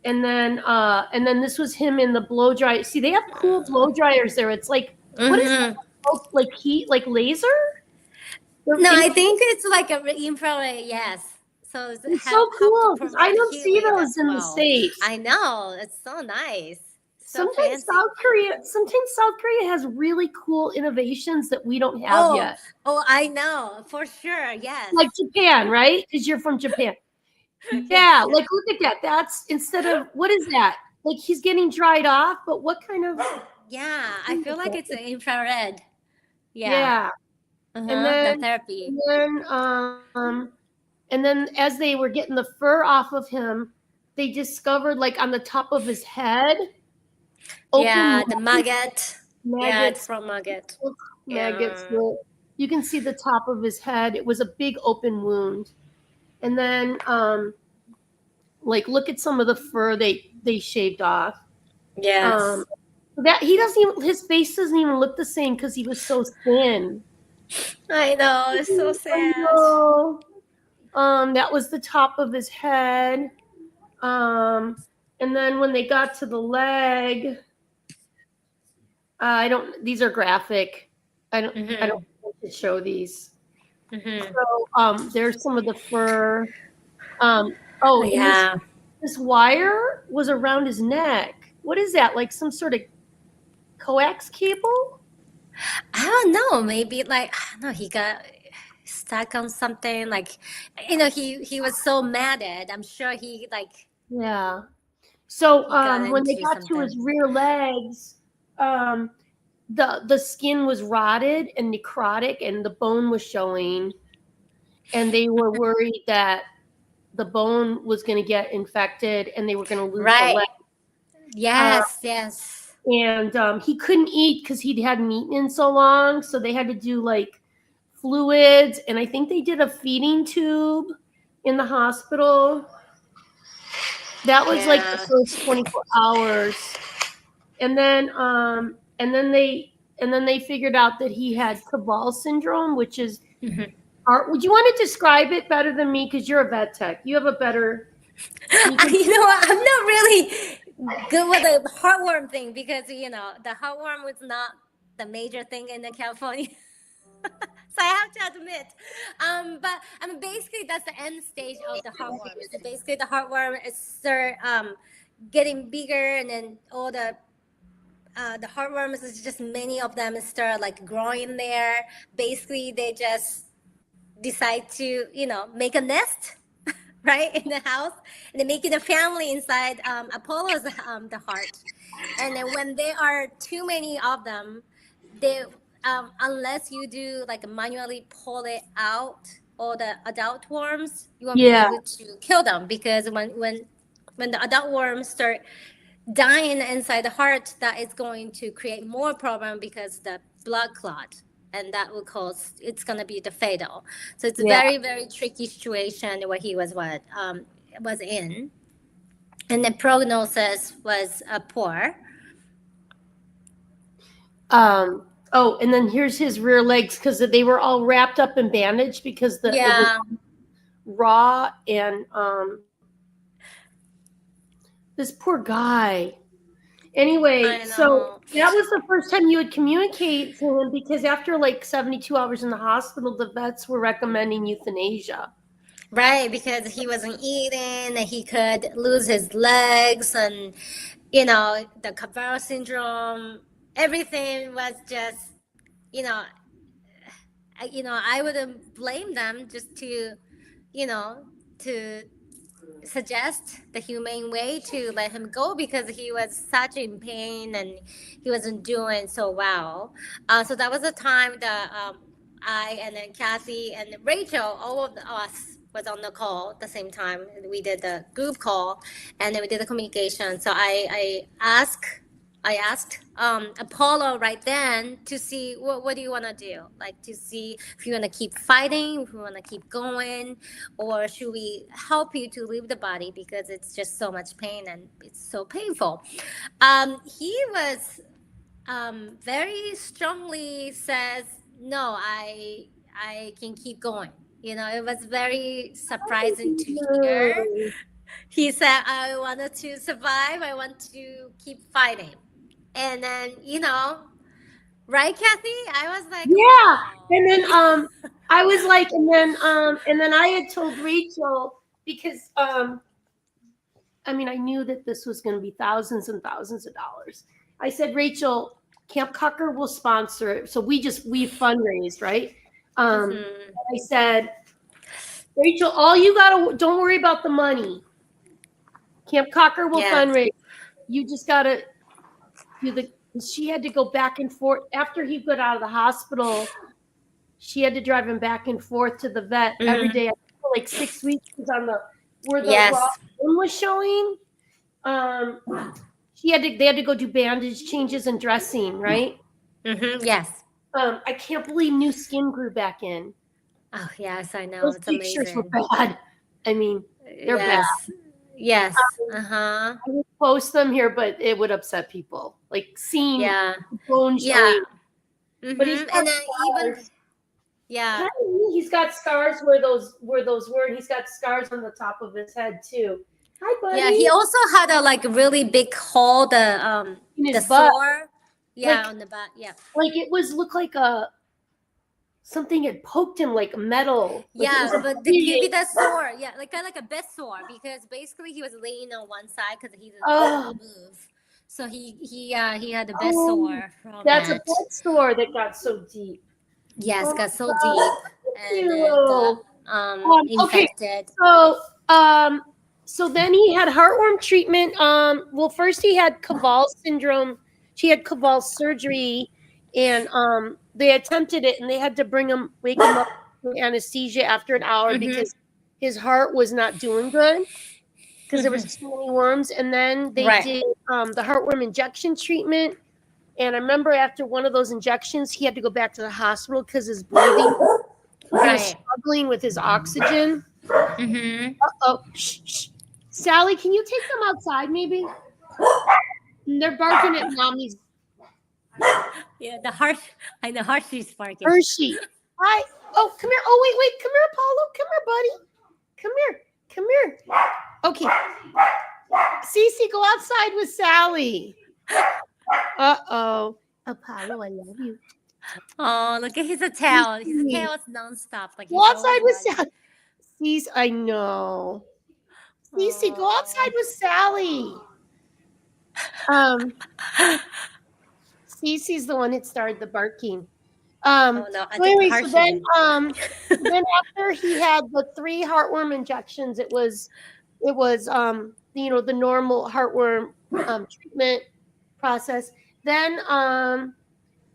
And then this was him in the blow dryer. See, they have cool blow dryers there. It's like, what is that? Mm-hmm. Like heat, like laser? No, I think it's like a infrared. Yes. So it It's help so to cool because I promote don't see healing those as in the well. States. I know, it's so nice, so Sometimes fancy. South Korea has really cool innovations that we don't have yet. Oh, I know for sure. Yes. Like Japan, right? Because you're from Japan. Yeah, Yes. like look at that. That's instead of what is that? Like he's getting dried off, but what kind of Yeah, I feel like it's an infrared. Yeah. yeah. Uh-huh. And The then therapy. and then and then as they were getting the fur off of him, they discovered like on the top of his head Yeah, open the maggot. Yeah, it's maggots. from maggot. Maggots. Yeah. You can see the top of his head. It was a big open wound. And then like look at some of the fur they shaved off. Yes. That he doesn't even his face doesn't even look the same because he was so thin. I know. It's so I sad. know. That was the top of his head. And then when they got to the leg, I don't. These are graphic. I don't. Mm-hmm. I don't want to show these. Mm-hmm. So there's some of the fur. Oh, and Yeah. this wire was around his neck. What is that? Like some sort of coax cable? I don't know. Maybe like I don't know. He got stuck on something. Like, he was so mad at. I'm sure he like Yeah. So he got when they into got to his something. rear legs, the skin was rotted and necrotic, and the bone was showing, and they were worried that the bone was going to get infected and they were going to lose the Right. leg. Yes. Yes. And he couldn't eat because he hadn't eaten in so long, so they had to do like fluids, and I think they did a feeding tube in the hospital. That was like the Yeah. first 24 hours. And then they figured out that he had Cabal syndrome, which is Mhm. would you want to describe it better than me because you're a vet tech? You have a better You know what? I'm not really good with the heartworm thing because the heartworm was not the major thing in the California. So I have to admit, but I mean, basically that's the end stage of the heartworm. So basically, the heartworm is start getting bigger, and then all the heartworms is just many of them start like growing there. Basically, they just decide to make a nest right in the house, and they make it a family inside Apollo's the heart. And then when there are too many of them, they unless you do like manually pull it out, all the adult worms, you won't be yeah. able to kill them, because when the adult worms start dying inside the heart, that is going to create more problem because the blood clot, and that will cause it's going to be the fatal. So it's a Yeah. very, very tricky situation where he was in, and the prognosis was poor. Oh, and then here's his rear legs because they were all wrapped up and bandaged because it was Yeah. raw, and this poor guy. Anyway, I so know. that was the first time you would communicate to him, because after like 72 hours in the hospital, the vets were recommending euthanasia. Right, because he wasn't eating and he could lose his legs and, you know, the Cabral syndrome, everything was just, you know, I wouldn't blame them just to, to suggest the humane way to let him go because he was such in pain and he wasn't doing so well. So that was the time that I and then Kathy and Rachel, all of us was on the call at the same time. We did the group call and then we did the communication. So I asked Apollo right then to see what do you want to do, like to see if you want to keep fighting, if you want to keep going, or should we help you to leave the body because it's just so much pain and it's so painful. He was very strongly says no. I can keep going. It was very surprising to hear. No. He said, I wanted to survive. I want to keep fighting. And then, right, Kathy? I was like, Yeah. oh. And then I was like, and then I had told Rachel, because I mean, I knew that this was going to be thousands and thousands of dollars. I said, Rachel, Camp Cocker will sponsor it. So we fundraised, right? Mhm. I said, Rachel, don't worry about the money. Camp Cocker will Yeah. fundraise. You just got to she had to go back and forth after he got out of the hospital. She had to drive him back and forth to the vet every Mhm. day for like 6 weeks on where the Yes. raw bone was showing. They had to go do bandage changes and dressing, right? Yes. I can't believe new skin grew back in. Oh, yes, I know. Those It's pictures were amazing. bad. I mean, they're bad. Yes. Yes. Uh-huh. I would post them here, but it would upset people. Like seeing Yeah. bone Yeah. showing. But he's got And then even, scars. yeah. He's got scars where those were, and he's got scars on the top of his head too. Hi, buddy. Yeah, he also had a like really big hole, In the his butt. sore. Yeah, Like- on the butt. Yeah. Like it looked like something had poked him like metal. Like Yeah, it was but he did that sore. Yeah, like kind of like a bed sore because basically he was laying on one side because he Oh. didn't move. So he had a bed Oh, sore from that's a it. bed sore that got so deep. Yes, Oh got so my deep God. and then got Okay. infected. So then he had heartworm treatment. Well, first he had Caval syndrome. She had Caval surgery, and they attempted it, and they had to wake him up with anesthesia after an hour Mhm. because his heart was not doing good because there was too many worms. And then they Right. did the heartworm injection treatment. And I remember after one of those injections, he had to go back to the hospital because his breathing. He was Right. struggling with his oxygen. Mm-hmm. Oh, shh. Sally, can you take them outside, maybe? They're barking at Nami's Yeah, the Hershey's barking. Hershey. Hi. Oh, come here. Oh, wait. Come here, Apollo. Come here, buddy. Come here. Okay. Cece, go outside with Sally. Uh-oh. Apollo, I love you. Oh, look at his tail. His tail is nonstop. Like Go he's outside always with running. Sally. Cece, I know. Cece, go outside with Sally. Cece's the one that started the barking. Oh no, I So think anyway, Hershey. then after he had the 3 heartworm injections, it was the normal heartworm treatment process. Then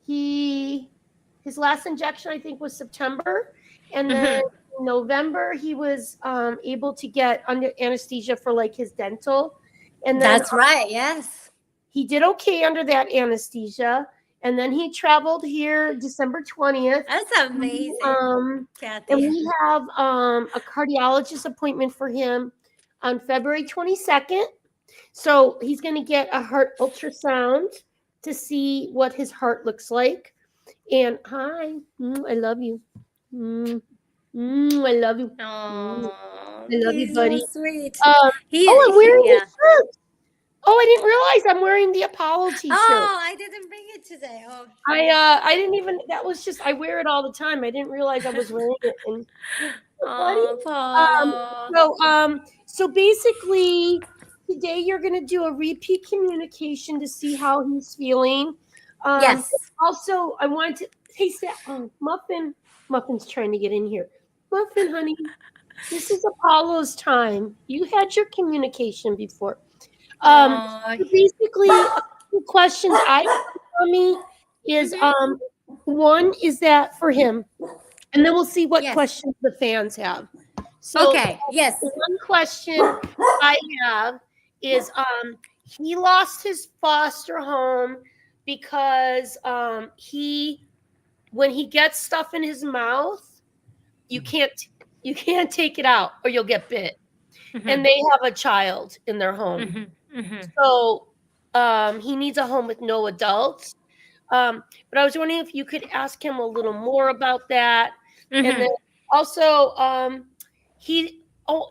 his last injection I think was September, and then in November he was able to get under anesthesia for like his dental, and then That's right. Yes. he did okay under that anesthesia. And then he traveled here December 20th. That's amazing, Kathy. And we have a cardiologist appointment for him on February 22nd. So he's going to get a heart ultrasound to see what his heart looks like. And hi, I love you. I love you. Oh, I love you, buddy. So sweet. I'm wearing his shirt. Oh, I didn't realize I'm wearing the Apollo t-shirt. Oh, I didn't bring it today. Oh, I didn't even, that was just, I wear it all the time. I didn't realize I was wearing it. And oh, so basically today you're going to do a repeat communication to see how he's feeling. Yes. Also, I want to, hey, Muffin's trying to get in here. Muffin, honey, this is Apollo's time. You had your communication before. Oh. So basically, the questions I have, me is one is that for him, and then we'll see what Yes. questions the fans have. So Okay. Yes. one question I have is he lost his foster home because when he gets stuff in his mouth, you can't take it out or you'll get bit. And they have a child in their home. So he needs a home with no adults. But I was wondering if you could ask him a little more about that. And then also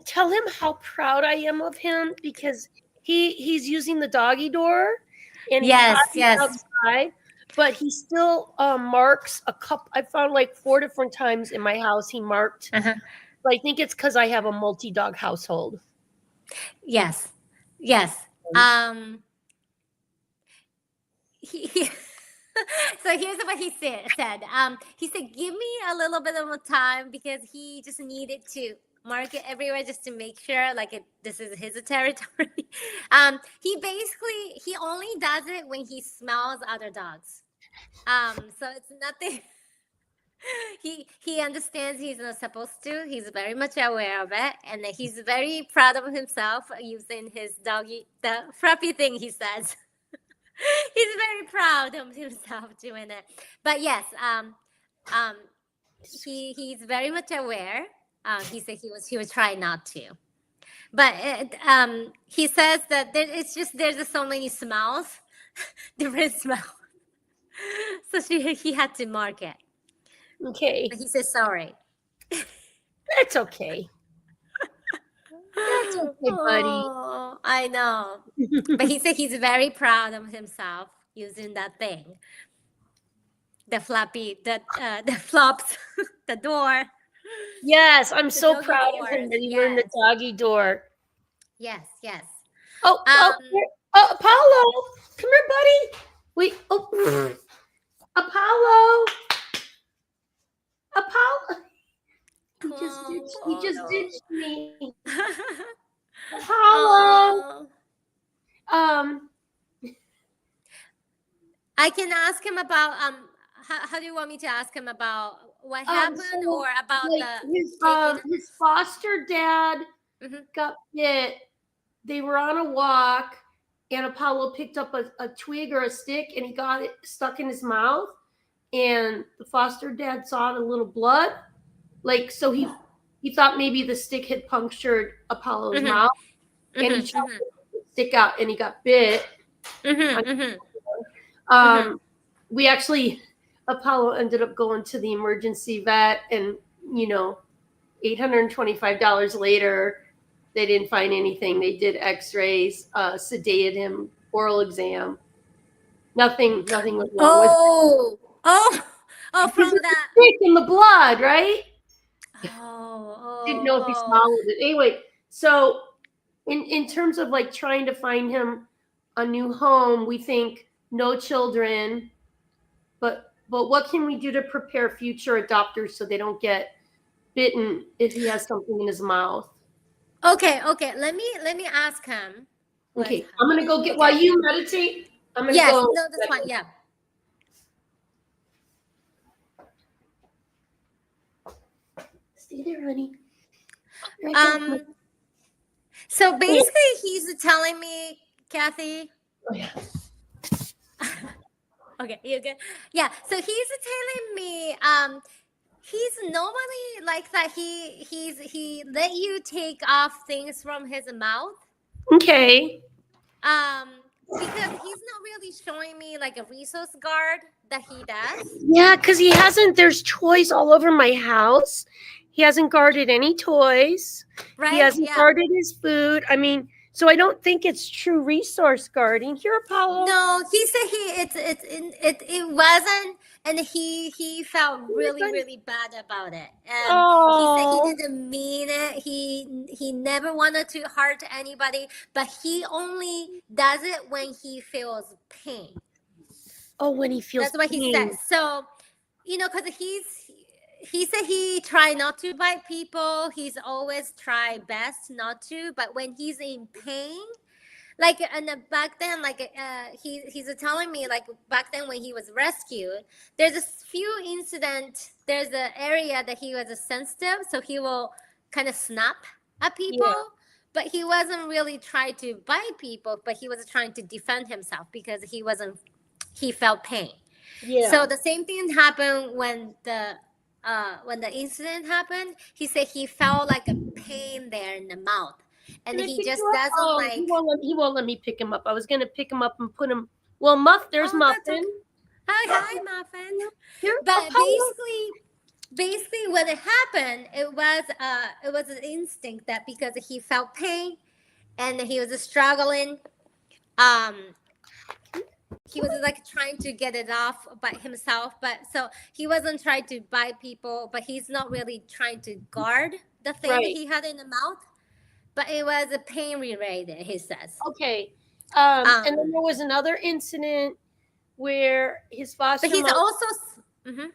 tell him how proud I am of him because he's using the doggy door and he's outside, but he still marks a cup. I found like 4 different times in my house he marked. But I think it's because I have a multi-dog household. Yes. So here's what he said. He said, "Give me a little bit of time because he just needed to mark it everywhere just to make sure this is his territory." He only does it when he smells other dogs. So it's nothing. He understands he's not supposed to. He's very much aware of it, and he's very proud of himself using his doggy, the fluffy thing. He says he's very proud of himself doing it. But yes, he's very much aware. He said he was trying not to, but he says that it's just there's just so many smells, different smells. So he had to mark it. Okay. But he says sorry. That's okay. That's okay, buddy. Oh, I know. But he said he's very proud of himself using that thing. The floppy, the flops, the door. Yes, I'm so doggy proud of him doors, that he learned the doggy door. Yes. Oh, Apollo, come here, buddy. Wait, Apollo. He just ditched me. Apollo. I can ask him about how do you want me to ask him about what happened or about his foster dad got bit. They were on a walk and Apollo picked up a twig or a stick and he got it stuck in his mouth and the foster dad saw the little blood. So he thought maybe the stick had punctured Apollo's mouth and he tried to stick out and he got bit. We actually, Apollo ended up going to the emergency vet and, $825 later, they didn't find anything. They did x-rays, sedated him, oral exam. Nothing was wrong with him. From that. Stick in the blood, right? Oh. Didn't know if he swallowed it. Anyway, so in terms of trying to find him a new home, we think no children, but what can we do to prepare future adopters so they don't get bitten if he has something in his mouth? Okay. Let me ask him. Okay, I'm gonna go get while you meditate. I'm gonna go. No, that's fine. Yeah. Stay there, honey. So basically, he's telling me, Kathy. Oh, yeah. Okay, you good? Yeah. So he's telling me, he's normally like that. He let you take off things from his mouth. Okay. Because he's not really showing me a resource guard that he does. Yeah, because he hasn't. There's toys all over my house. He hasn't guarded any toys. Right. He hasn't guarded his food. I mean, So I don't think it's true resource guarding. Here, Apollo. No, he said it wasn't, and he felt really bad about it. And he said he Oh, didn't mean it. He never wanted to hurt anybody, but he only does it when he feels pain. oh, when he feels That's what he pain. said. So, because he said he try not to bite people. He's always try best not to, but when he's in pain, like, and back then, like, he's telling me, like, back then when he was rescued, there's a few incident, there's an area that he was sensitive, so he will kind of snap at people. Yeah. But he wasn't really trying to bite people, but he was trying to defend himself because he felt pain. Yeah. So the same thing happened when the incident happened. He said he felt like a pain there in the mouth, and Can I he pick just you up? doesn't Oh, like. he won't let me pick him up. I was gonna pick him up and put him. Well, there's Oh, that's Muffin. okay. Hi, Muffin. Here, But Apollo. basically, when it happened, it was an instinct that because he felt pain, and he was struggling. He was like trying to get it off by himself, but so he wasn't trying to bite people, but he's not really trying to guard the thing that Right. he had in the mouth, but it was a pain related, he says. Okay. And then there was another incident where his foster But he's mom. also. Mm-hmm.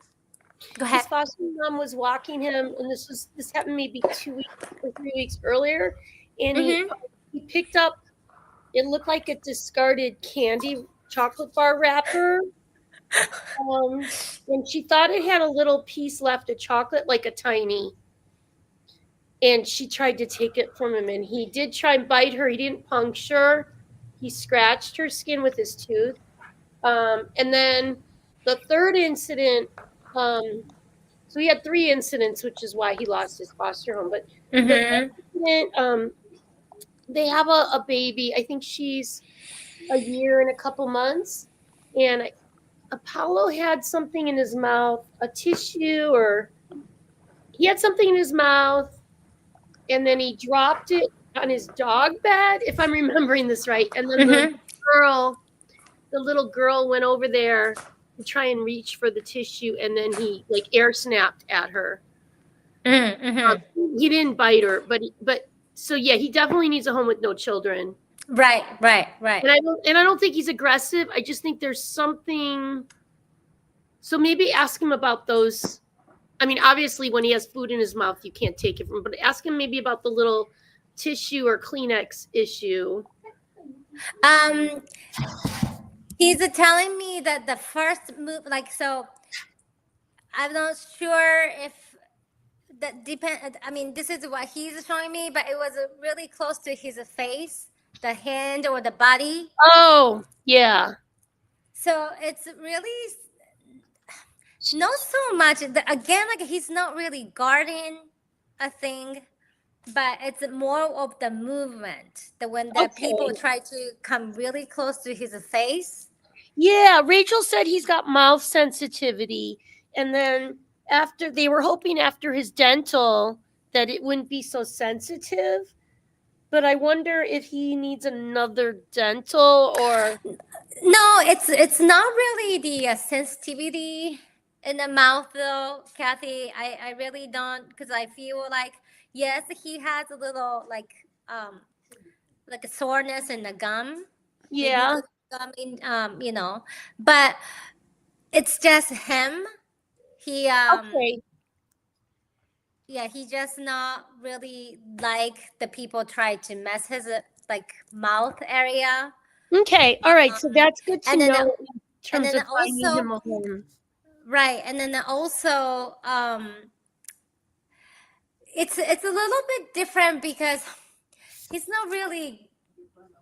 Go ahead. His foster mom was walking him, and this happened maybe 2 weeks or 3 weeks earlier, and he picked up. It looked like a discarded candy chocolate bar wrapper, and she thought it had a little piece left of chocolate, like a tiny. And she tried to take it from him, and he did try and bite her. He didn't puncture. He scratched her skin with his tooth. And then the third incident, so he had 3 incidents, which is why he lost his foster home. But the third incident, they have a baby. I think she's a year and a couple months. And Apollo had something in his mouth, a tissue, or he had something in his mouth. And then he dropped it on his dog bed, if I'm remembering this right. And then the little girl went over there to try and reach for the tissue, and then he like air snapped at her. He didn't bite her, but so yeah, he definitely needs a home with no children. Right. And I don't think he's aggressive. I just think there's something. So maybe ask him about those. I mean, obviously, when he has food in his mouth, you can't take it from him. But ask him maybe about the little tissue or Kleenex issue. He's telling me that the first move, like, so I'm not sure if that depend. I mean, this is what he's showing me, but it was really close to his face, the hand or the body. Oh, yeah. So it's really not so much. Again, like, he's not really guarding a thing, but it's more of the movement. That when the people try to come really close to his face. Yeah, Rachel said he's got mouth sensitivity, and then they were hoping after his dental that it wouldn't be so sensitive. But I wonder if he needs another dental or. No, it's not really the sensitivity in the mouth, though, Kathy. I really don't, because I feel like, yes, he has a little like a soreness in the gum. Yeah. Gum in, but it's just him. He Okay. Yeah, he just not really like the people try to mess his like mouth area. Okay. All right. So that's good to know in terms of finding also, him a home. Right, and then also, it's a little bit different because he's not really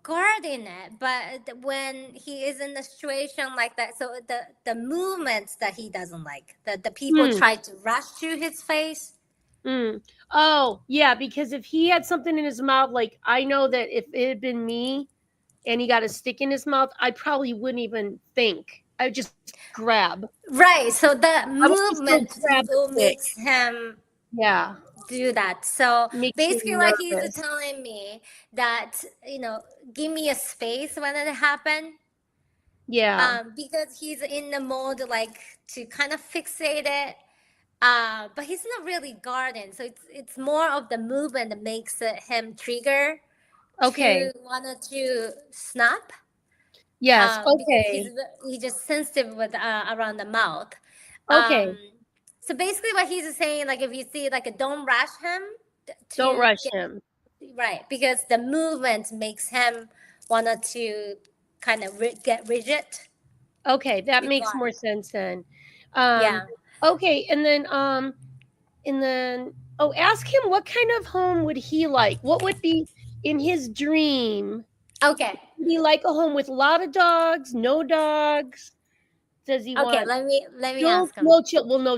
guarding it, but when he is in a situation like that, so the movements that he doesn't like, the people try to rush to his face. Oh, yeah, because if he had something in his mouth, like I know that if it had been me and he got a stick in his mouth, I probably wouldn't even think. I would just grab. Right, so the movement grab makes him do that. So Makes me basically, what he's nervous. telling me that give me a space when it happened. Yeah. Because he's in the mode like to kind of fixate it. But he's not really guarding, so it's more of the movement that makes him trigger Okay. to wanted to snap. Yes. Because Okay. he's just sensitive with around the mouth. Okay. So basically, what he's saying, like if you see, like don't rush him Don't to rush get him. right, because the movement makes him wanted to kind of get rigid. Okay, that To makes guard. more sense then. Yeah. Okay, and then ask him what kind of home would he like? What would be in his dream? Okay. Would he like a home with a lot of dogs, no dogs? Does he Okay. want Let me ask him. no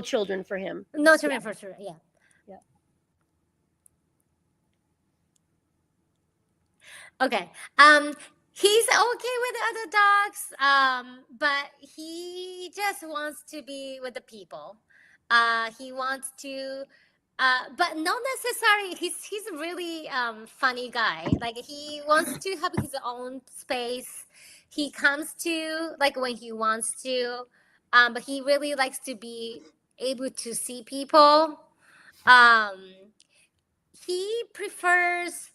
children for him? No children for sure. Yeah. Yeah. Okay. He's okay with other dogs. But he just wants to be with the people. He wants to. But not necessarily. He's a really funny guy. Like he wants to have his own space. He comes to like when he wants to. But he really likes to be able to see people. Um, he prefers,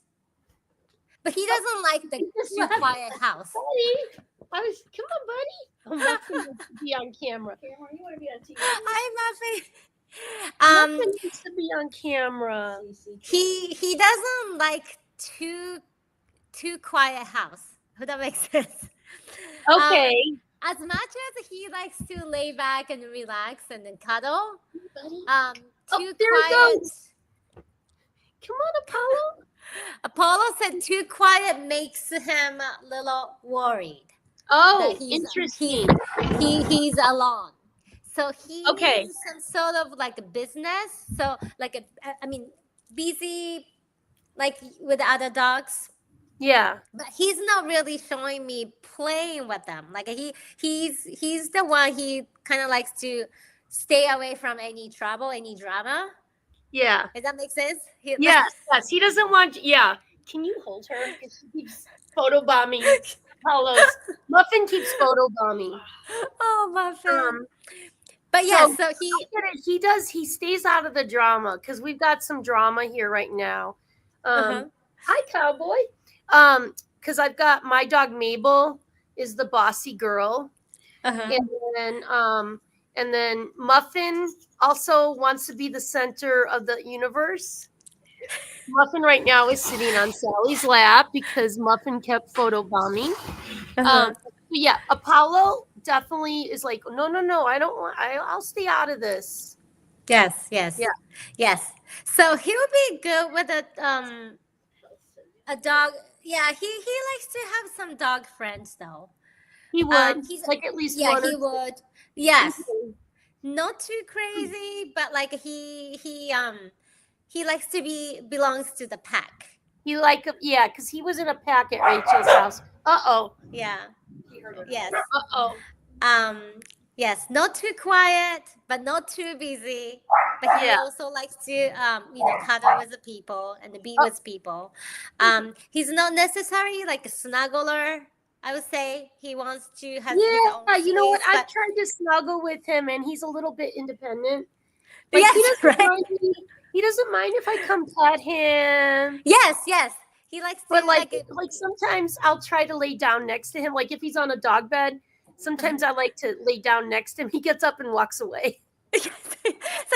but he doesn't like the just too left. quiet house. Buddy, come on, buddy. Oh, Muffin wants to be on camera. You want to be on TV? Hi, Muffy. Muffin needs to be on camera. He doesn't like too quiet house. If that makes sense. Okay. As much as he likes to lay back and relax and then cuddle, too there he quiet. goes. Come on, Apollo. Apollo said too quiet makes him a little worried. Oh, That interesting. He's alone. So he Okay. needs some sort of like a business. So like busy like with other dogs. Yeah. But he's not really showing me playing with them. Like he's the one, he kind of likes to stay away from any trouble, any drama. Yeah. Does that make sense? Yes. He doesn't want. Yeah. Can you hold her? Because she keeps photobombing Apollo's. Muffin keeps photobombing. Oh, Muffin. But yeah, so he does. He stays out of the drama because we've got some drama here right now. Hi, Cowboy. Because I've got my dog Mabel is the bossy girl, and then Muffin also wants to be the center of the universe. Muffin right now is sitting on Sally's lap because Muffin kept photobombing. Yeah, Apollo definitely is like, no, I don't want. I'll stay out of this. Yes. So he would be good with a dog. Yeah, he likes to have some dog friends though. He would. He's like at least one. Yeah, he would. Yes. Not too crazy, but like he likes to belongs to the pack. Because he was in a pack at Rachel's house. Yeah. Yes. Yes, not too quiet, but not too busy. But he also likes to, cuddle with the people and be with people. He's not necessarily like a snuggler. I would say he wants to have his own space. You know what? I've tried to snuggle with him, and he's a little bit independent. Like, yes, he doesn't mind if I come pet him. Yes. He likes to. But like sometimes I'll try to lay down next to him. Like if he's on a dog bed, sometimes I like to lay down next to him. He gets up and walks away. So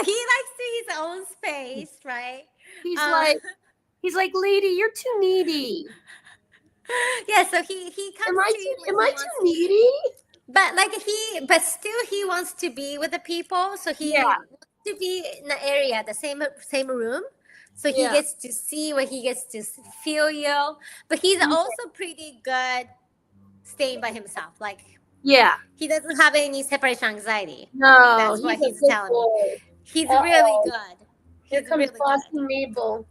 he likes his own space, right? He's like, lady, you're too needy. Yeah, so he comes to you. Am I too needy? But still he wants to be with the people. So he wants to be in the area, the same room. So he gets to see what he gets to feel you. But he's also pretty good staying by himself. Like he doesn't have any separation anxiety. No, that's what he's telling me. He's really good. Here comes really Bossy Mabel.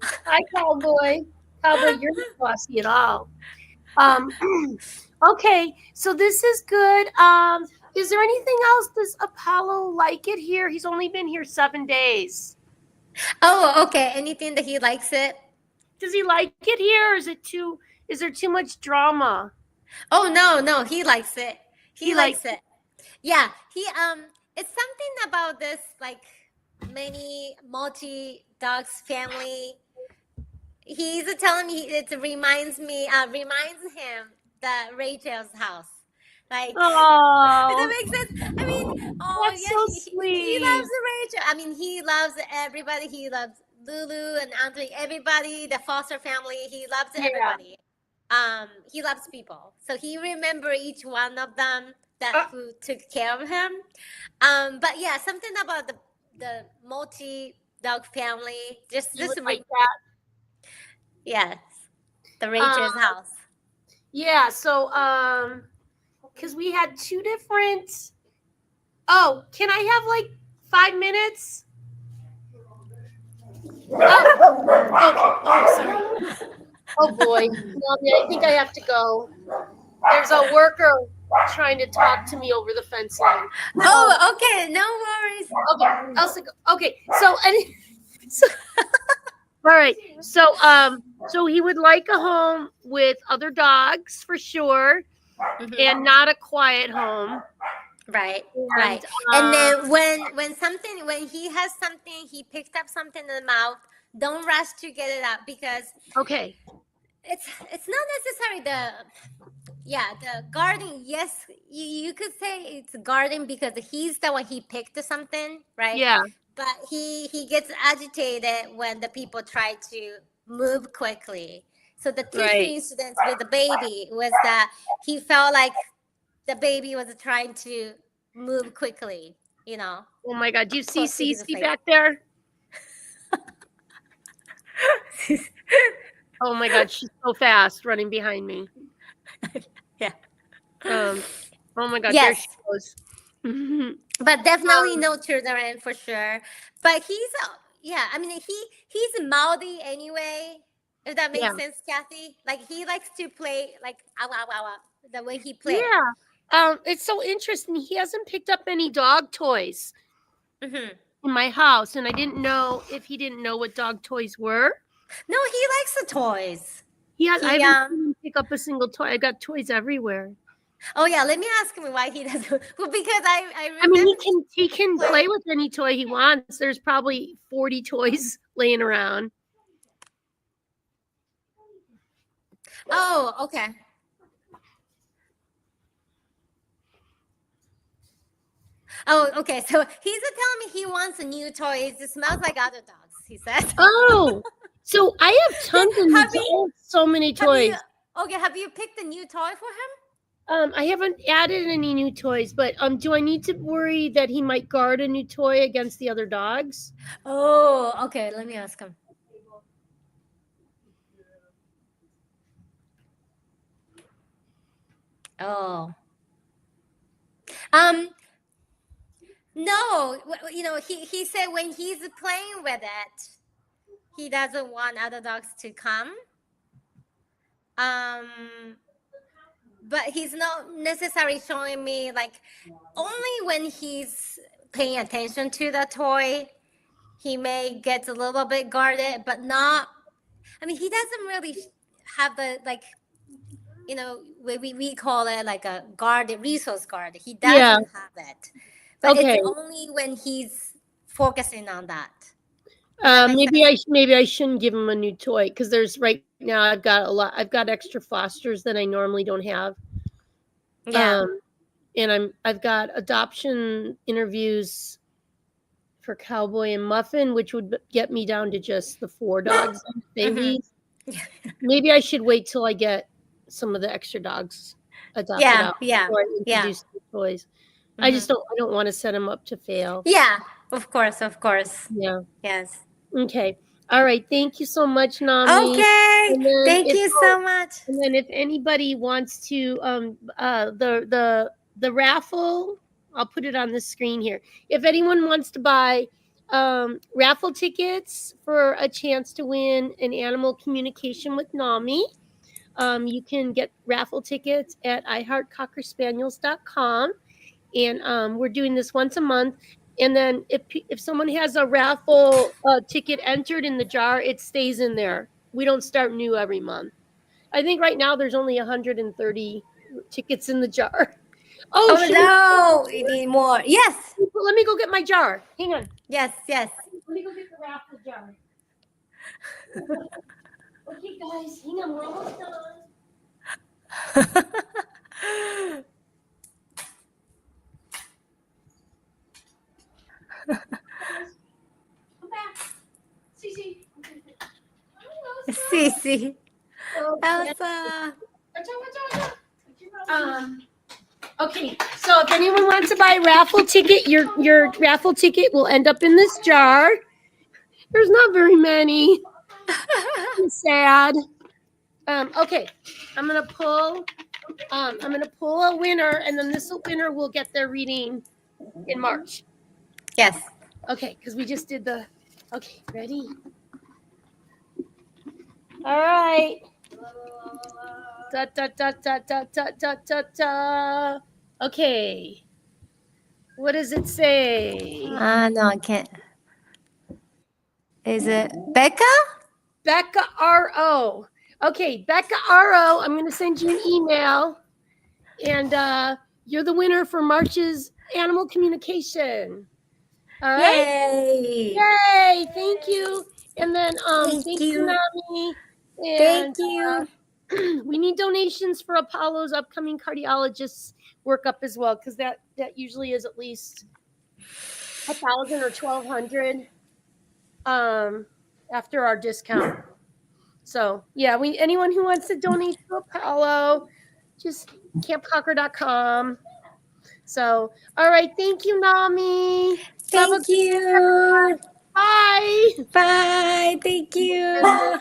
Hi, Cowboy. Cowboy, you're not bossy at all. Okay, so this is good. Is there anything else? Does Apollo like it here? He's only been here 7 days. Oh, okay. Anything that he likes it. Does he like it here, or is there too much drama? Oh no, he likes it. He He likes likes it. Yeah, he it's something about this like many multi dogs family. He's telling me it reminds him the Rachel's house. Like does Oh, that make sense? I mean, oh that's yeah, so he loves sweet. the Rachel. I mean, he loves everybody. He loves Lulu and Anthony, everybody, the Foster family. He loves Yeah. everybody. He loves people. So he remember each one of them that Uh, who took care of him. But yeah, something about the multi dog family. Just you would this, like that. yes, the Um, Rachel's house. yeah. So, because we had two different. Oh, can I have like 5 minutes? Oh, sorry. Oh boy, Mommy, I think I have to go. There's a worker trying to talk to me over the fence line. Oh, okay, no worries. Okay, Elsa. Okay, so so all right. So he would like a home with other dogs for sure, Mhm. and not a quiet home. Right, And right. And then when he has something, he picked up something in the mouth. Don't rush to get it out because okay, it's not necessary the garden. Yes, you could say it's garden because he's the one he picked something, right? yeah, But he gets agitated when the people try to move quickly. So the teaching right. incidents with the baby was that he felt like the baby was trying to move quickly, you know, Oh my God, do you see close to his Cece face. back there? Oh my God, she's so fast running behind me. Yeah. Um, oh my God, there Yes, she goes. Mhm. but definitely no children for sure. But yeah. I mean, he's mouthy anyway. If that Yeah, makes sense, Kathy. Like he likes to play like ow, ow, ow, ow, the way he play. yeah. It's so interesting. He hasn't picked up any dog toys Hmm. in my house, and I didn't know if he didn't know what dog toys were. No, he likes the toys. I He haven't seen him pick up a single toy. I got toys everywhere. Oh yeah, let me ask him why he doesn't. Well, because I I mean, remember he can play. play with any toy he wants. There's probably 40 toys laying around. Oh, okay. Oh, okay. So he's telling me he wants a new toy. It smells like other dogs. He says. Oh, so I have tons of new have toys. I you? have so many Have you? toys. Okay. Have you picked a new toy for him? I haven't added any new toys, but do I need to worry that he might guard a new toy against the other dogs? Oh, okay. Let me ask him. Oh. Um. No. He said when he's playing with it, he doesn't want other dogs to come. Um. But he's not necessarily showing me like only when he's paying attention to the toy he may get a little bit guarded, but not. I mean, he doesn't really have the like we call it like a guard, resource guard. He Yeah. doesn't have it, but it's Okay. only when he's focusing on that. Does that make Maybe sense? maybe I shouldn't give him a new toy because there's right now I've got a lot. I've got extra fosters that I normally don't have. Yeah. And I've got adoption interviews for Cowboy and Muffin, which would get me down to just the 4 dogs and babies. Maybe I should wait till I get some of the extra dogs adopted Yeah. out Yeah. before I Yeah. introduce the toys. I Mhm. just don't. I don't want to set them up to fail. Yeah. Of course. Of course. Yeah. Yes. Okay. All right. Thank you so much, Nami. Okay. And then Thank you so much. and then if anybody wants to the raffle, I'll put it on the screen here. If anyone wants to buy raffle tickets for a chance to win an animal communication with Nami, you can get raffle tickets at iheartcockerspaniels.com. And we're doing this once a month. And then if someone has a raffle ticket entered in the jar, it stays in there. We don't start new every month. I think right now there's only 130 tickets in the jar. Oh, Oh shoot. no, we need more. Yes, Let me go get my jar. Hang on. yes, yes. Let me go get the raffle jar. Okay, guys, hang on. We're almost done. Come back. Cece. Cece, Okay. Elsa. Okay, so if anyone wants to buy a raffle ticket, your raffle ticket will end up in this jar. There's not very many. I'm sad. Okay, I'm gonna pull a winner, and then this winner will get their reading in March. Yes. Okay, because we just did the. Okay, ready? All right. Da da da da da da da da da. Okay. What does it say? No, I can't. Is it Becca? Becca R.O. Okay, Becca R.O., I'm going to send you an email, and you're the winner for March's animal communication. All right? Yay! Yay! Thank you. And then, thank you, you. Nami. And Thank you. we need donations for Apollo's upcoming cardiologist's workup as well, because that usually is at least 1,000 or 1,200 after our discount. So yeah, anyone who wants to donate to Apollo, just campconquer.com. So all right, thank you, Nami. Thank you. Bye. Bye. Thank you.